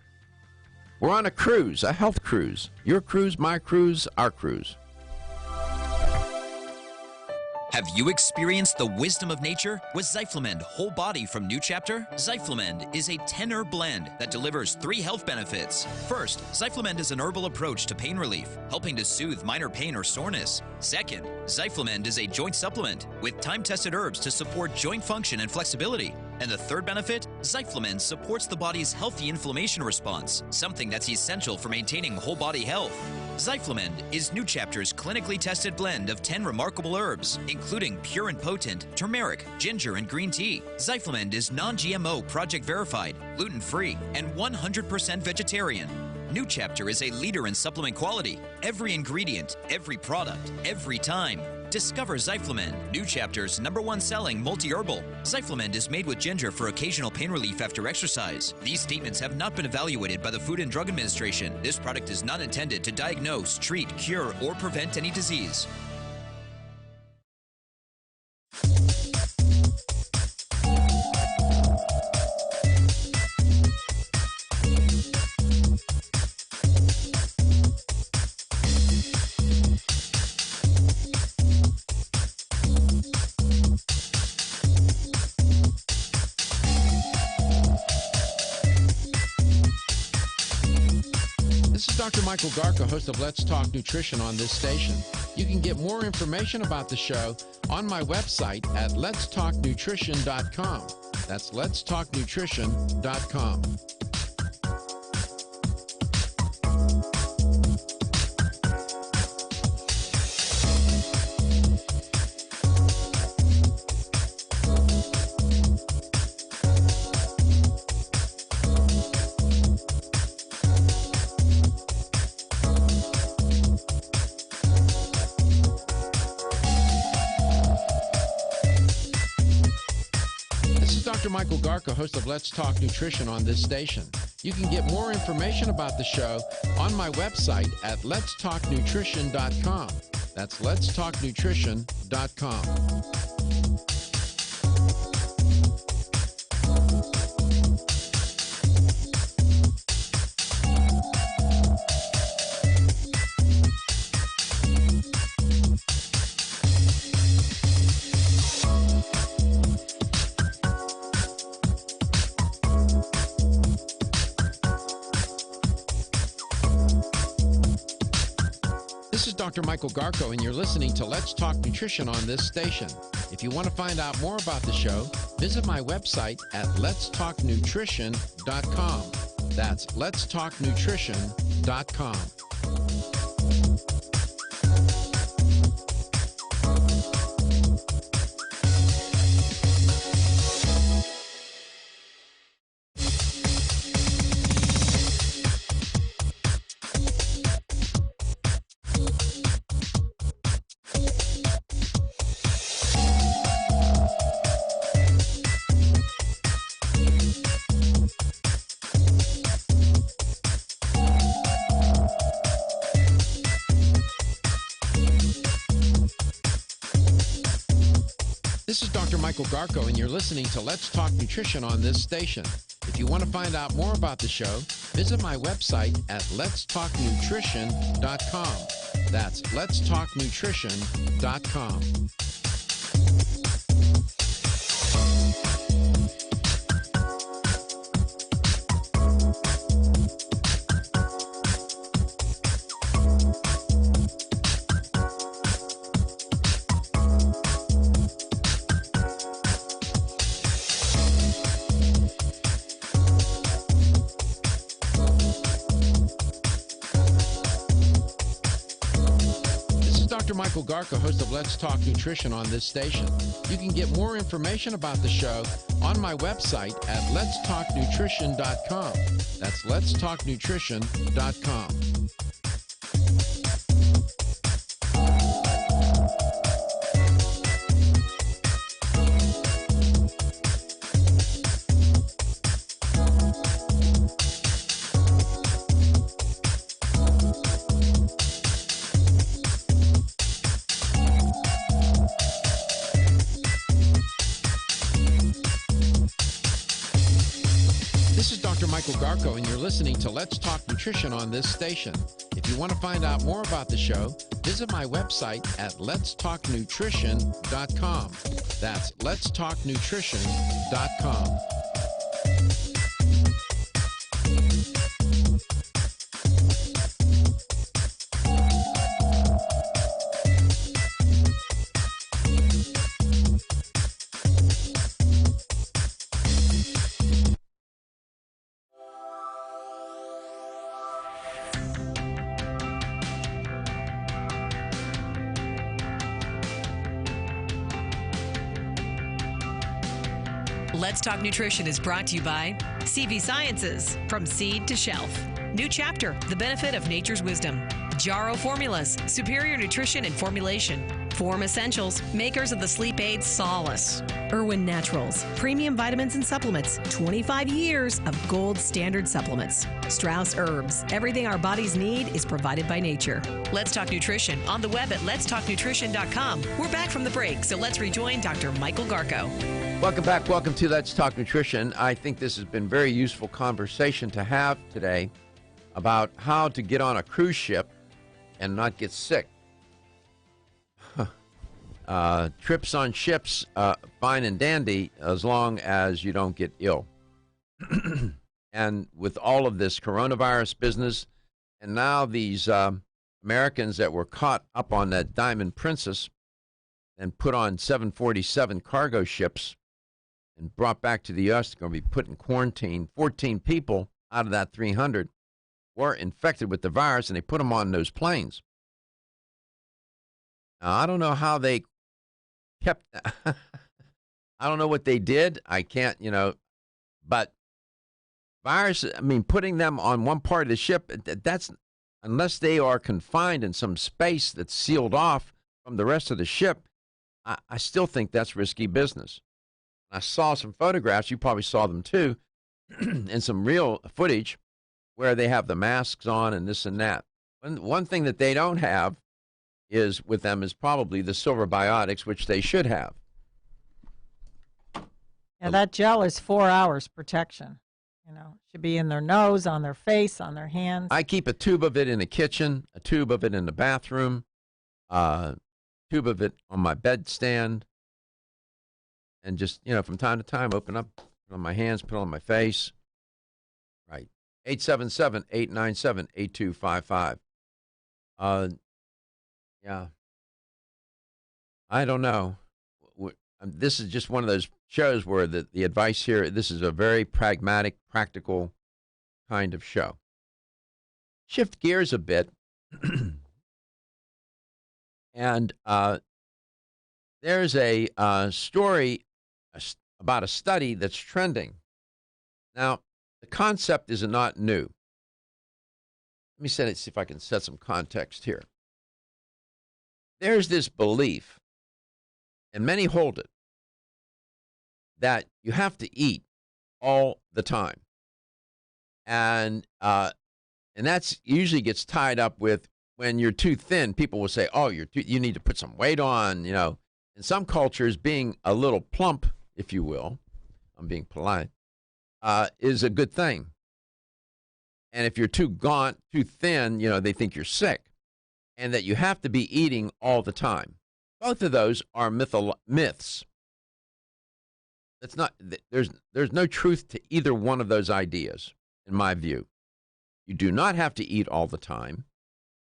We're on a cruise, a health cruise. Your cruise, my cruise, our cruise. Have you experienced the wisdom of nature with Zyflamend Whole Body from New Chapter? Zyflamend is a 10-herb blend that delivers 3 health benefits. First, Zyflamend is an herbal approach to pain relief, helping to soothe minor pain or soreness. Second, Zyflamend is a joint supplement with time-tested herbs to support joint function and flexibility. And the third benefit, Zyflamend supports the body's healthy inflammation response, something that's essential for maintaining whole body health. Zyflamend is New Chapter's clinically tested blend of 10 remarkable herbs, including pure and potent turmeric, ginger, and green tea. Zyflamend is non-GMO, project verified, gluten-free, and 100% vegetarian. New Chapter is a leader in supplement quality. Every ingredient, every product, every time. Discover Zyflamend, New Chapter's #1 selling multi-herbal. Zyflamend is made with ginger for occasional pain relief after exercise. These statements have not been evaluated by the Food and Drug Administration. This product is not intended to diagnose, treat, cure, or prevent any disease. Dr. Michael Garko, host of Let's Talk Nutrition on this station. You can get more information about the show on my website at letstalknutrition.com. That's letstalknutrition.com. Dr. Michael Garko, host of Let's Talk Nutrition on this station. You can get more information about the show on my website at letstalknutrition.com. That's letstalknutrition.com. This is Dr. Michael Garko, and you're listening to Let's Talk Nutrition on this station. If you want to find out more about the show, visit my website at letstalknutrition.com. That's letstalknutrition.com. This is Dr. Michael Garko, and you're listening to Let's Talk Nutrition on this station. If you want to find out more about the show, visit my website at letstalknutrition.com. That's letstalknutrition.com. Dr. Michael Garko, host of Let's Talk Nutrition on this station. You can get more information about the show on my website at letstalknutrition.com. That's letstalknutrition.com. This is Dr. Michael Garko, and you're listening to Let's Talk Nutrition on this station. If you want to find out more about the show, visit my website at letstalknutrition.com. That's letstalknutrition.com. Let's Talk Nutrition is brought to you by CV Sciences, from seed to shelf. New chapter, the benefit of nature's wisdom. Jarrow Formulas, superior nutrition and formulation. Form Essentials, makers of the sleep aid Solace. Irwin Naturals, premium vitamins and supplements. 25 years of gold standard supplements. Strauss Herbs, everything our bodies need is provided by nature. Let's Talk Nutrition on the web at letstalknutrition.com. We're back from the break, so let's rejoin Dr. Michael Garko. Welcome back. Welcome to Let's Talk Nutrition. I think this has been very useful conversation to have today about how to get on a cruise ship and not get sick. Trips on ships, fine and dandy, as long as you don't get ill. And with all of this coronavirus business, and now these Americans that were caught up on that Diamond Princess and put on 747 cargo ships and brought back to the U.S., they're going to be put in quarantine. 14 people out of that 300 were infected with the virus, and they put them on those planes. Now, I don't know how they kept, I don't know what they did. I can't, but virus, putting them on one part of the ship, that's, unless they are confined in some space that's sealed off from the rest of the ship, I still think that's risky business. I saw some photographs, you probably saw them too, and some real footage where they have the masks on and this and that. One thing that they don't have is with them is probably the silver biotics, which they should have. Yeah, that gel is 4 hours protection. Should be in their nose, on their face, on their hands. I keep a tube of it in the kitchen, a tube of it in the bathroom, tube of it on my bedstand, and just, from time to time, open up, put it on my hands, put it on my face. Right. 877-897-8255. Yeah. I don't know. This is just one of those shows where the advice here, this is a very pragmatic, practical kind of show. Shift gears a bit. And there's a story about a study that's trending. Now, the concept is not new. Let me see if I can set some context here. There's this belief, and many hold it, that you have to eat all the time. And that's usually gets tied up with when you're too thin, people will say, oh, you need to put some weight on, you know. In some cultures, being a little plump, if you will, I'm being polite, is a good thing. And if you're too gaunt, too thin, you know, they think you're sick. And that you have to be eating all the time. Both of those are myths. That's not, there's no truth to either one of those ideas, in my view. You do not have to eat all the time,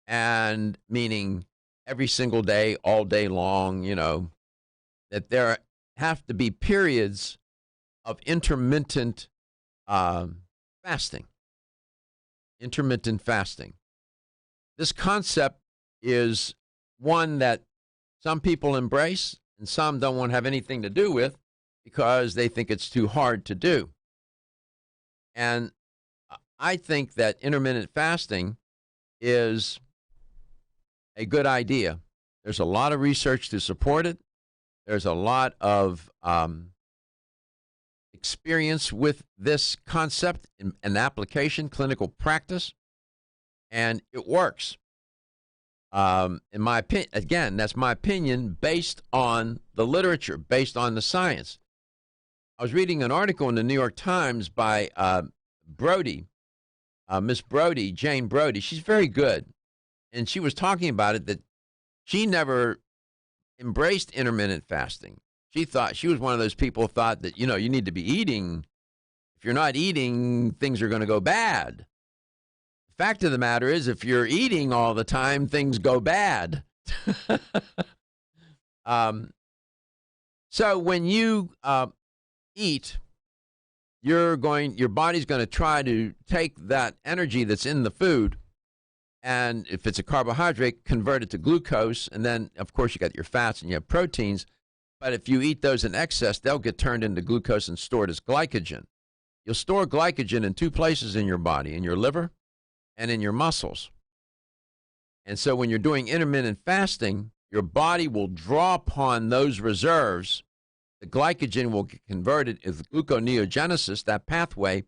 and meaning every single day, all day long, you know, that there have to be periods of intermittent fasting. Intermittent fasting. This concept is one that some people embrace and some don't want to have anything to do with because they think it's too hard to do. And I think that intermittent fasting is a good idea. There's a lot of research to support it. There's a lot of experience with this concept and application, clinical practice, and it works. In my opinion, again, that's my opinion based on the literature, based on the science. I was reading an article in the New York Times by Brody, Miss Brody, Jane Brody. She's very good. And she was talking about it, that she never embraced intermittent fasting. She was one of those people who thought that, you know, you need to be eating. If you're not eating, things are going to go bad. The fact of the matter is, if you're eating all the time, things go bad. So when you eat, your body's going to try to take that energy that's in the food, and if it's a carbohydrate, convert it to glucose, and then, of course, you got your fats and you have proteins. But if you eat those in excess, they'll get turned into glucose and stored as glycogen. You'll store glycogen in two places in your body, in your liver and in your muscles. And so when you're doing intermittent fasting, your body will draw upon those reserves. The glycogen will get converted as gluconeogenesis, that pathway,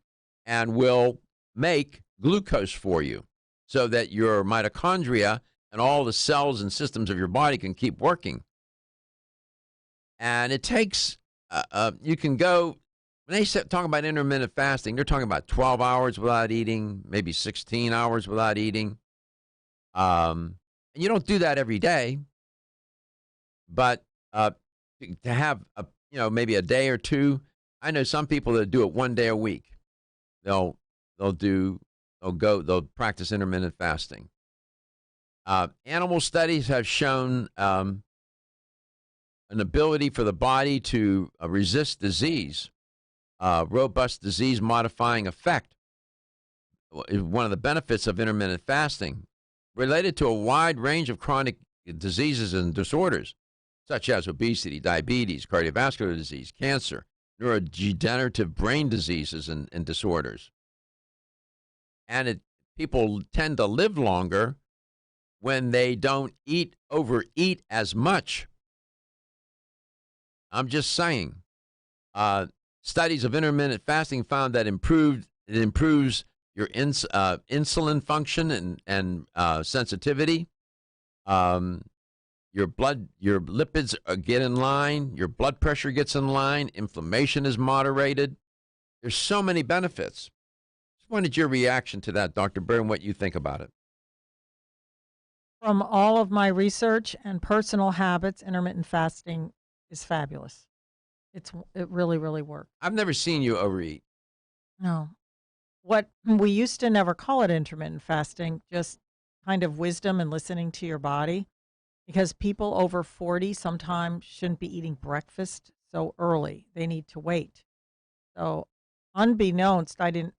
and will make glucose for you so that your mitochondria and all the cells and systems of your body can keep working. And it takes, you can go, when they talk about intermittent fasting, they're talking about 12 hours without eating, maybe 16 hours without eating. And you don't do that every day, but to have maybe a day or two. I know some people that do it one day a week. They'll practice intermittent fasting. Animal studies have shown an ability for the body to resist disease, robust disease modifying effect. One of the benefits of intermittent fasting related to a wide range of chronic diseases and disorders, such as obesity, diabetes, cardiovascular disease, cancer, neurodegenerative brain diseases and disorders. And people tend to live longer when they don't overeat as much. I'm just saying. Studies of intermittent fasting found that it improves your insulin function and sensitivity. Your lipids get in line, your blood pressure gets in line, inflammation is moderated. There's so many benefits. Just wanted your reaction to that, Dr. Byrd, and what you think about it. From all of my research and personal habits, intermittent fasting is fabulous. It really, really works. I've never seen you overeat. No. What we used to never call it intermittent fasting, just kind of wisdom and listening to your body. because people over 40 sometimes shouldn't be eating breakfast so early. They need to wait. So, unbeknownst, I didn't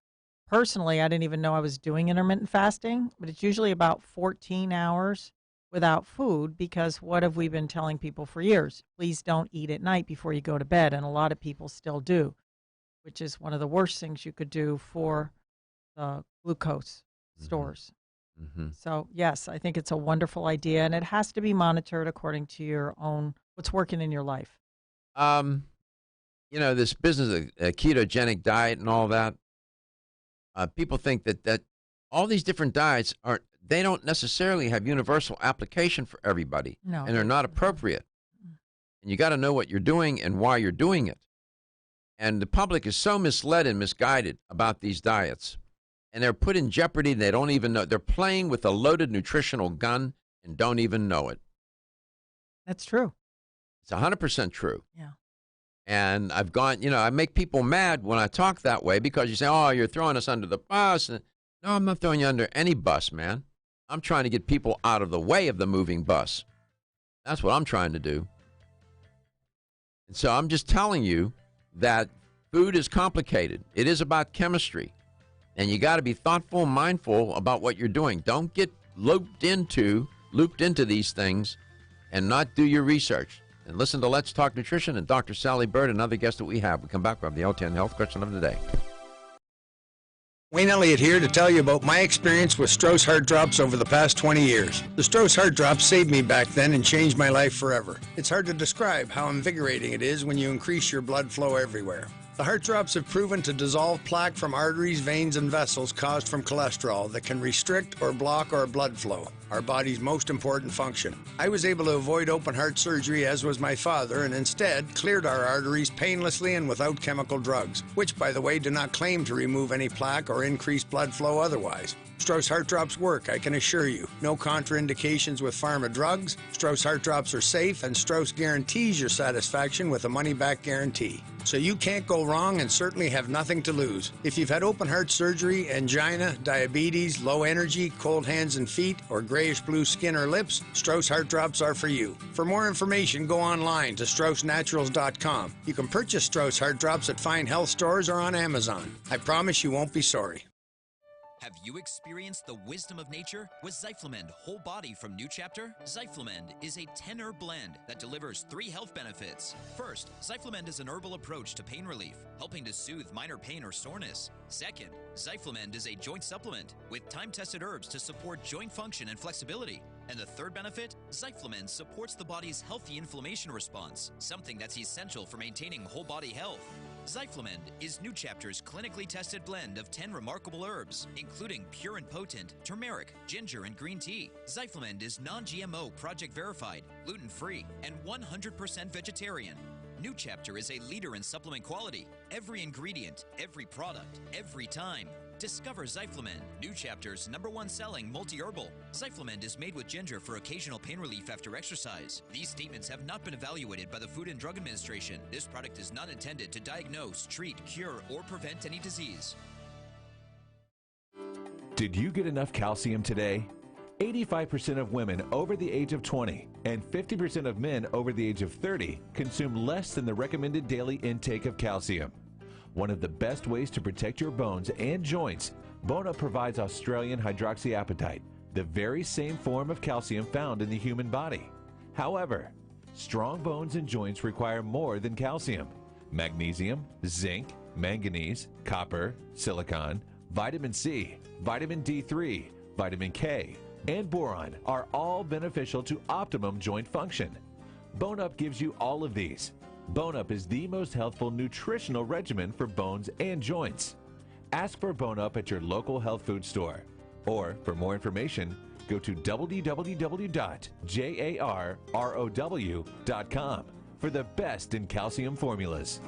even know I was doing intermittent fasting, but it's usually about 14 hours without food because what have we been telling people for years? Please don't eat at night before you go to bed. And a lot of people still do, which is one of the worst things you could do for the glucose stores. Mm-hmm. So, yes, I think it's a wonderful idea, and it has to be monitored according to your own, what's working in your life. This business of a ketogenic diet and all that, people think that all these different diets they don't necessarily have universal application for everybody. No. And they're not appropriate. And you got to know what you're doing and why you're doing it. And the public is so misled and misguided about these diets. And they're put in jeopardy. They don't even know. They're playing with a loaded nutritional gun and don't even know it. That's true. It's 100% true. Yeah. And I've gone, I make people mad when I talk that way because you say, oh, you're throwing us under the bus. And, no, I'm not throwing you under any bus, man. I'm trying to get people out of the way of the moving bus. That's what I'm trying to do. And so I'm just telling you that food is complicated. It is about chemistry. And you got to be thoughtful and mindful about what you're doing. Don't get looped into these things and not do your research. And listen to Let's Talk Nutrition and Dr. Sally Bird, another guest that we have. We come back. We have the LTN Health Question of the Day. Wayne Elliott here to tell you about my experience with Strauss Heart Drops over the past 20 years. The Strauss Heart Drops saved me back then and changed my life forever. It's hard to describe how invigorating it is when you increase your blood flow everywhere. The heart drops have proven to dissolve plaque from arteries, veins, and vessels caused from cholesterol that can restrict or block our blood flow, our body's most important function. I was able to avoid open heart surgery, as was my father, and instead cleared our arteries painlessly and without chemical drugs, which, by the way, do not claim to remove any plaque or increase blood flow otherwise. Strauss Heart Drops work, I can assure you. No contraindications with pharma drugs. Strauss Heart Drops are safe, and Strauss guarantees your satisfaction with a money-back guarantee. So you can't go wrong and certainly have nothing to lose. If you've had open heart surgery, angina, diabetes, low energy, cold hands and feet, or grayish-blue skin or lips, Strauss Heart Drops are for you. For more information, go online to StraussNaturals.com. You can purchase Strauss Heart Drops at fine health stores or on Amazon. I promise you won't be sorry. Have you experienced the wisdom of nature with Zyflamend Whole Body from New Chapter? Zyflamend is a 10-herb blend that delivers 3 health benefits. First, Zyflamend is an herbal approach to pain relief, helping to soothe minor pain or soreness. Second, Zyflamend is a joint supplement with time-tested herbs to support joint function and flexibility. And the third benefit, Zyflamend supports the body's healthy inflammation response, something that's essential for maintaining whole body health. Zyflamend is New Chapter's clinically tested blend of 10 remarkable herbs, including pure and potent turmeric, ginger, and green tea. Zyflamend is non-GMO, project verified, gluten-free, and 100% vegetarian. New Chapter is a leader in supplement quality. Every ingredient, every product, every time. Discover Zyflamend, New Chapter's #1 selling multi-herbal. Zyflamend is made with ginger for occasional pain relief after exercise. These statements have not been evaluated by the Food and Drug Administration. This product is not intended to diagnose, treat, cure, or prevent any disease. Did you get enough calcium today? 85% of women over the age of 20 and 50% of men over the age of 30 consume less than the recommended daily intake of calcium. One of the best ways to protect your bones and joints, Bone-Up provides Australian hydroxyapatite, the very same form of calcium found in the human body. However, strong bones and joints require more than calcium. Magnesium, zinc, manganese, copper, silicon, vitamin C, vitamin D3, vitamin K, and boron are all beneficial to optimum joint function. Bone-Up gives you all of these. Bone-Up is the most healthful nutritional regimen for bones and joints. Ask for Bone-Up at your local health food store. Or, for more information, go to www.jarrow.com for the best in calcium formulas.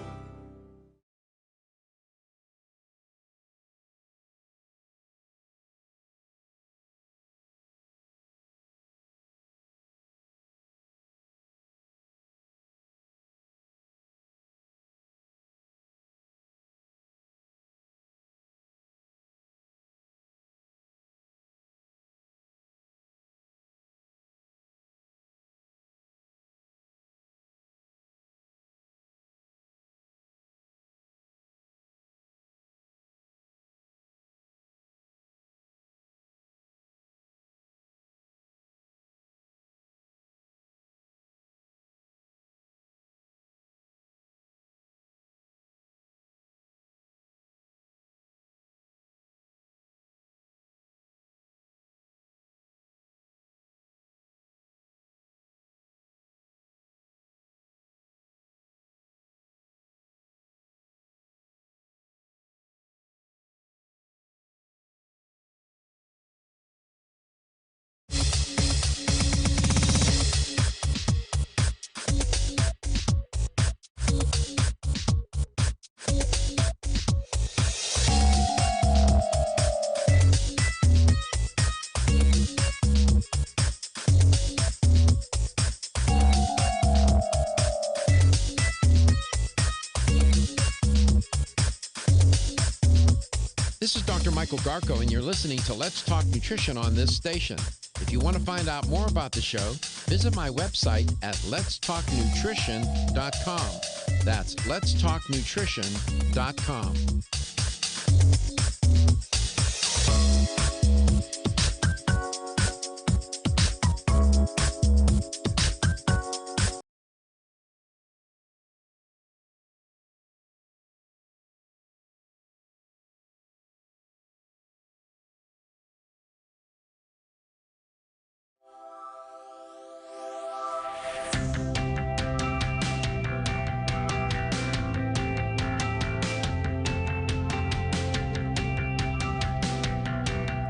This is Dr. Michael Garko, and you're listening to Let's Talk Nutrition on this station. If you want to find out more about the show, visit my website at letstalknutrition.com. That's letstalknutrition.com.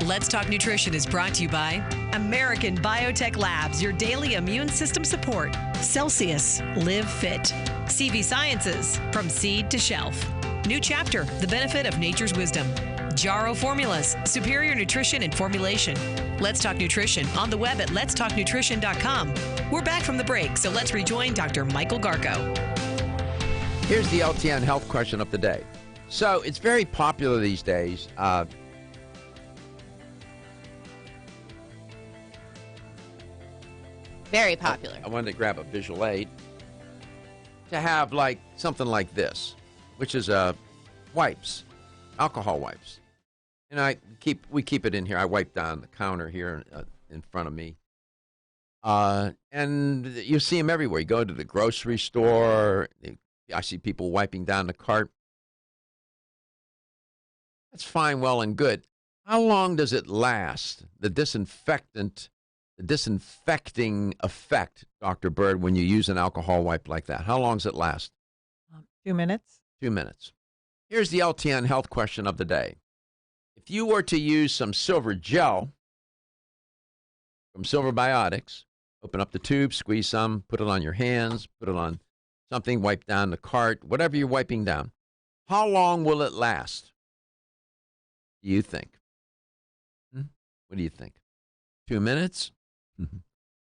Let's Talk Nutrition is brought to you by American Biotech Labs, your daily immune system support. Celsius, live fit. CV Sciences, from seed to shelf. New Chapter, the benefit of nature's wisdom. Jarrow Formulas, superior nutrition and formulation. Let's Talk Nutrition on the web at letstalknutrition.com. We're back from the break, so let's rejoin Dr. Michael Garko. Here's the LTN health question of the day. So it's very popular these days. Very popular. I wanted to grab a visual aid to have like something like this, which is wipes, alcohol wipes. And we keep it in here. I wipe down the counter here in front of me. And you see them everywhere. You go to the grocery store. I see people wiping down the cart. That's fine, well, and good. How long does it last, the disinfecting effect, Dr. Bird, when you use an alcohol wipe like that? How long does it last? 2 minutes. 2 minutes. Here's the LTN health question of the day. If you were to use some silver gel from Silver Biotics, open up the tube, squeeze some, put it on your hands, put it on something, wipe down the cart, whatever you're wiping down, how long will it last, do you think? What do you think? 2 minutes?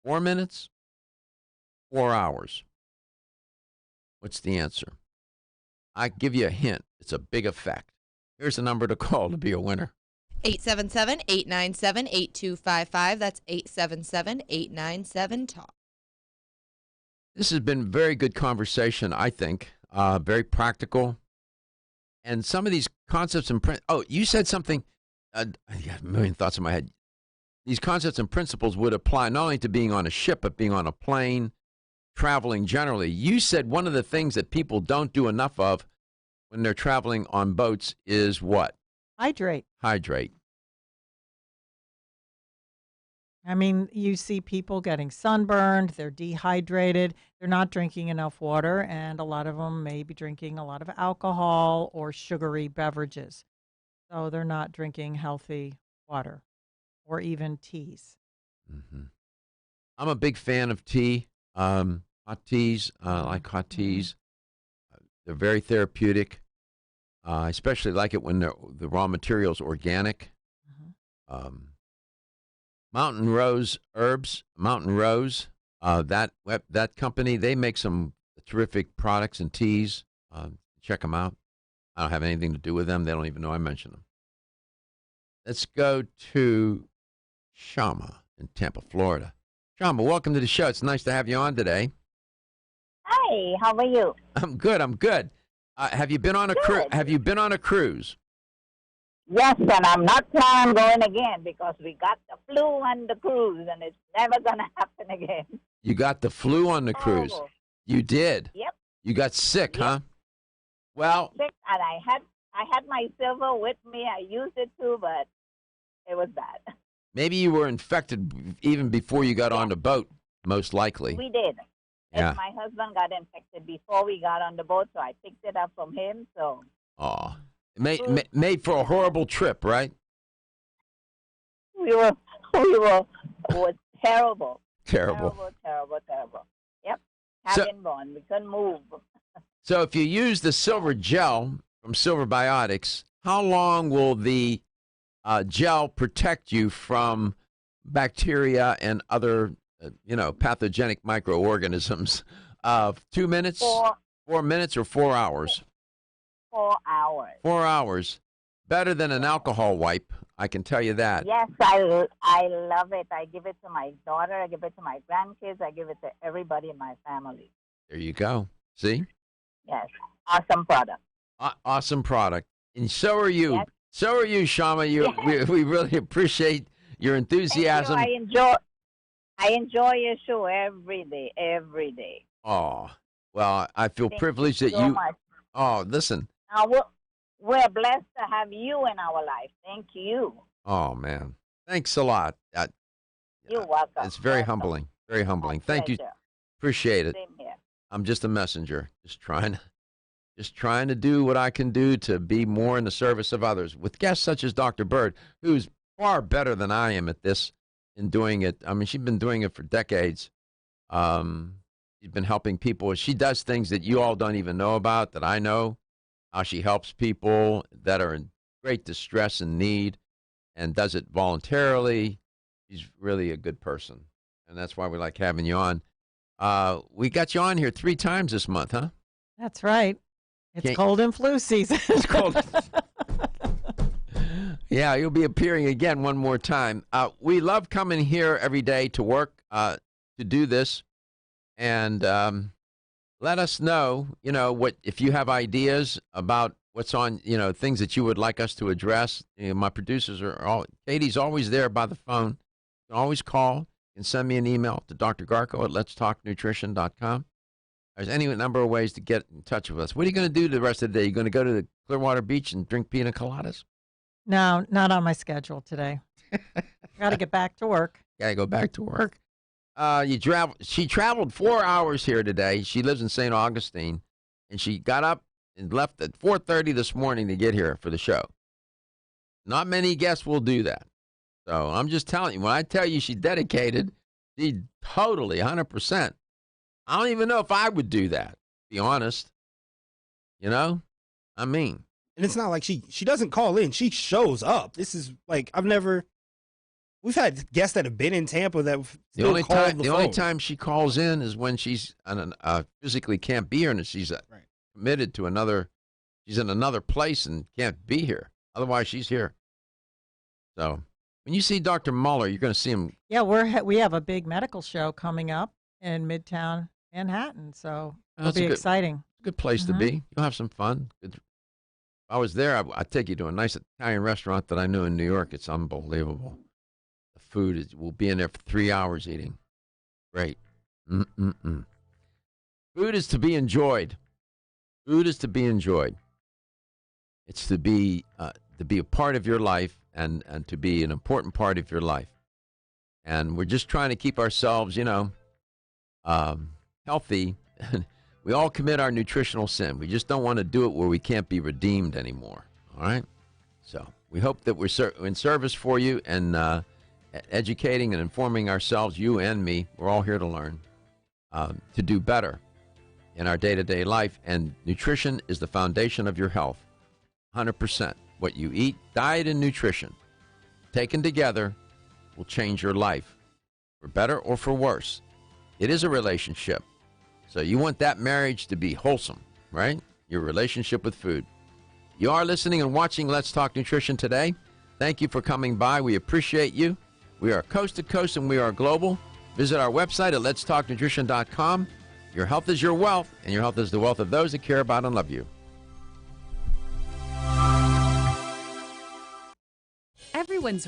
4 minutes? 4 hours? What's the answer? I give you a hint. It's a big effect. Here's a number to call to be a winner. 877-897-8255. That's 877-897-TALK. This has been very good conversation, I think. Very practical. And some of these concepts and you said something. I got a million thoughts in my head. These concepts and principles would apply not only to being on a ship, but being on a plane, traveling generally. You said one of the things that people don't do enough of when they're traveling on boats is what? Hydrate. Hydrate. I mean, you see people getting sunburned, they're dehydrated, they're not drinking enough water, and a lot of them may be drinking a lot of alcohol or sugary beverages. So they're not drinking healthy water or even teas. Mm-hmm. I'm a big fan of tea, hot teas. I like hot teas. They're very therapeutic. I especially like it when the raw material is organic. Mountain Rose Herbs, Mountain Rose, that company, they make some terrific products and teas. Check them out. I don't have anything to do with them. They don't even know I mentioned them. Let's go to Shama in Tampa, Florida. Shama, welcome to the show. It's nice to have you on today. Hi, how are you? I'm good. Have you been on a cruise? Have you been on a cruise? Yes, and I'm not planning on going again because we got the flu on the cruise, and it's never going to happen again. You got the flu on the cruise. You did? Yep. You got sick, huh? Well, Sick, and I had my silver with me. I used it too, but it was bad. maybe you were infected even before you got on the boat, most likely. We did. Yeah. And my husband got infected before we got on the boat, so I picked it up from him. So. Oh, made for a horrible trip, right? We were it was terrible. Terrible. Terrible. Yep. So- Cabin born. We couldn't move. So if you use the silver gel from Silver Biotics, how long will the gel protect you from bacteria and other, pathogenic microorganisms? 2 minutes, 4 minutes, or 4 hours? 4 hours. 4 hours. better than an alcohol wipe. I can tell you that. Yes, I love it. I give it to my daughter. I give it to my grandkids. I give it to everybody in my family. There you go. See? Yes, awesome product. Awesome product. And so are you. Yes. So are you, Shama. We really appreciate your enthusiasm. Thank you. I enjoy your show every day, every day. Oh, well, I feel Thank privileged you that so you. much. Oh, listen. We're blessed to have you in our life. Thank you. Oh, man. Thanks a lot. You're welcome. It's very humbling. Very humbling. Thank you. Pleasure. Appreciate it. Same here. I'm just a messenger, just trying to do what I can do to be more in the service of others. With guests such as Dr. Bird, who's far better than I am at this in doing it. I mean, she's been doing it for decades. She's been helping people. She does things that you all don't even know about, that I know, how she helps people that are in great distress and need and does it voluntarily. She's really a good person, and that's why we like having you on. We got you on here 3 times this month, huh? That's right. It's cold and flu season. It's cold. Yeah, you'll be appearing again one more time. We love coming here every day to work, to do this, and let us know, what if you have ideas about what's on, things that you would like us to address. My producers Katie's always there by the phone. You can always call. You can send me an email to Dr. Garko at letstalknutrition.com. There's any number of ways to get in touch with us. What are you going to do the rest of the day? You going to go to the Clearwater Beach and drink pina coladas? No, not on my schedule today. Got to get back to work. Got to go back to work. She traveled 4 hours here today. She lives in St. Augustine, and she got up and left at 4:30 this morning to get here for the show. Not many guests will do that. So I'm just telling you, when I tell you she's dedicated, she totally 100%. I don't even know if I would do that, to be honest. I mean. And it's not like she doesn't call in. She shows up. This is like, we've had guests that have been in Tampa that the only time she calls in is when she's physically can't be here and she's committed to she's in another place and can't be here. Otherwise, she's here. So when you see Dr. Muller, you're going to see him. Yeah, we have a big medical show coming up in Midtown Manhattan, so it'll be exciting. It's a good place to be. You'll have some fun. If I was there, I'd take you to a nice Italian restaurant that I knew in New York. It's unbelievable. The food we'll be in there for 3 hours eating. Great. Food is to be enjoyed. Food is to be enjoyed. It's to be a part of your life and to be an important part of your life. And we're just trying to keep ourselves, healthy. We all commit our nutritional sin. We just don't want to do it where we can't be redeemed anymore. All right? So we hope that we're in service for you and educating and informing ourselves, you and me. We're all here to learn, to do better in our day-to-day life. And nutrition is the foundation of your health, 100%. What you eat, diet, and nutrition, taken together, will change your life, for better or for worse. It is a relationship. So you want that marriage to be wholesome, right? Your relationship with food. You are listening and watching Let's Talk Nutrition today. Thank you for coming by. We appreciate you. We are coast to coast and we are global. Visit our website at letstalknutrition.com. Your health is your wealth, and your health is the wealth of those that care about and love you. Everyone's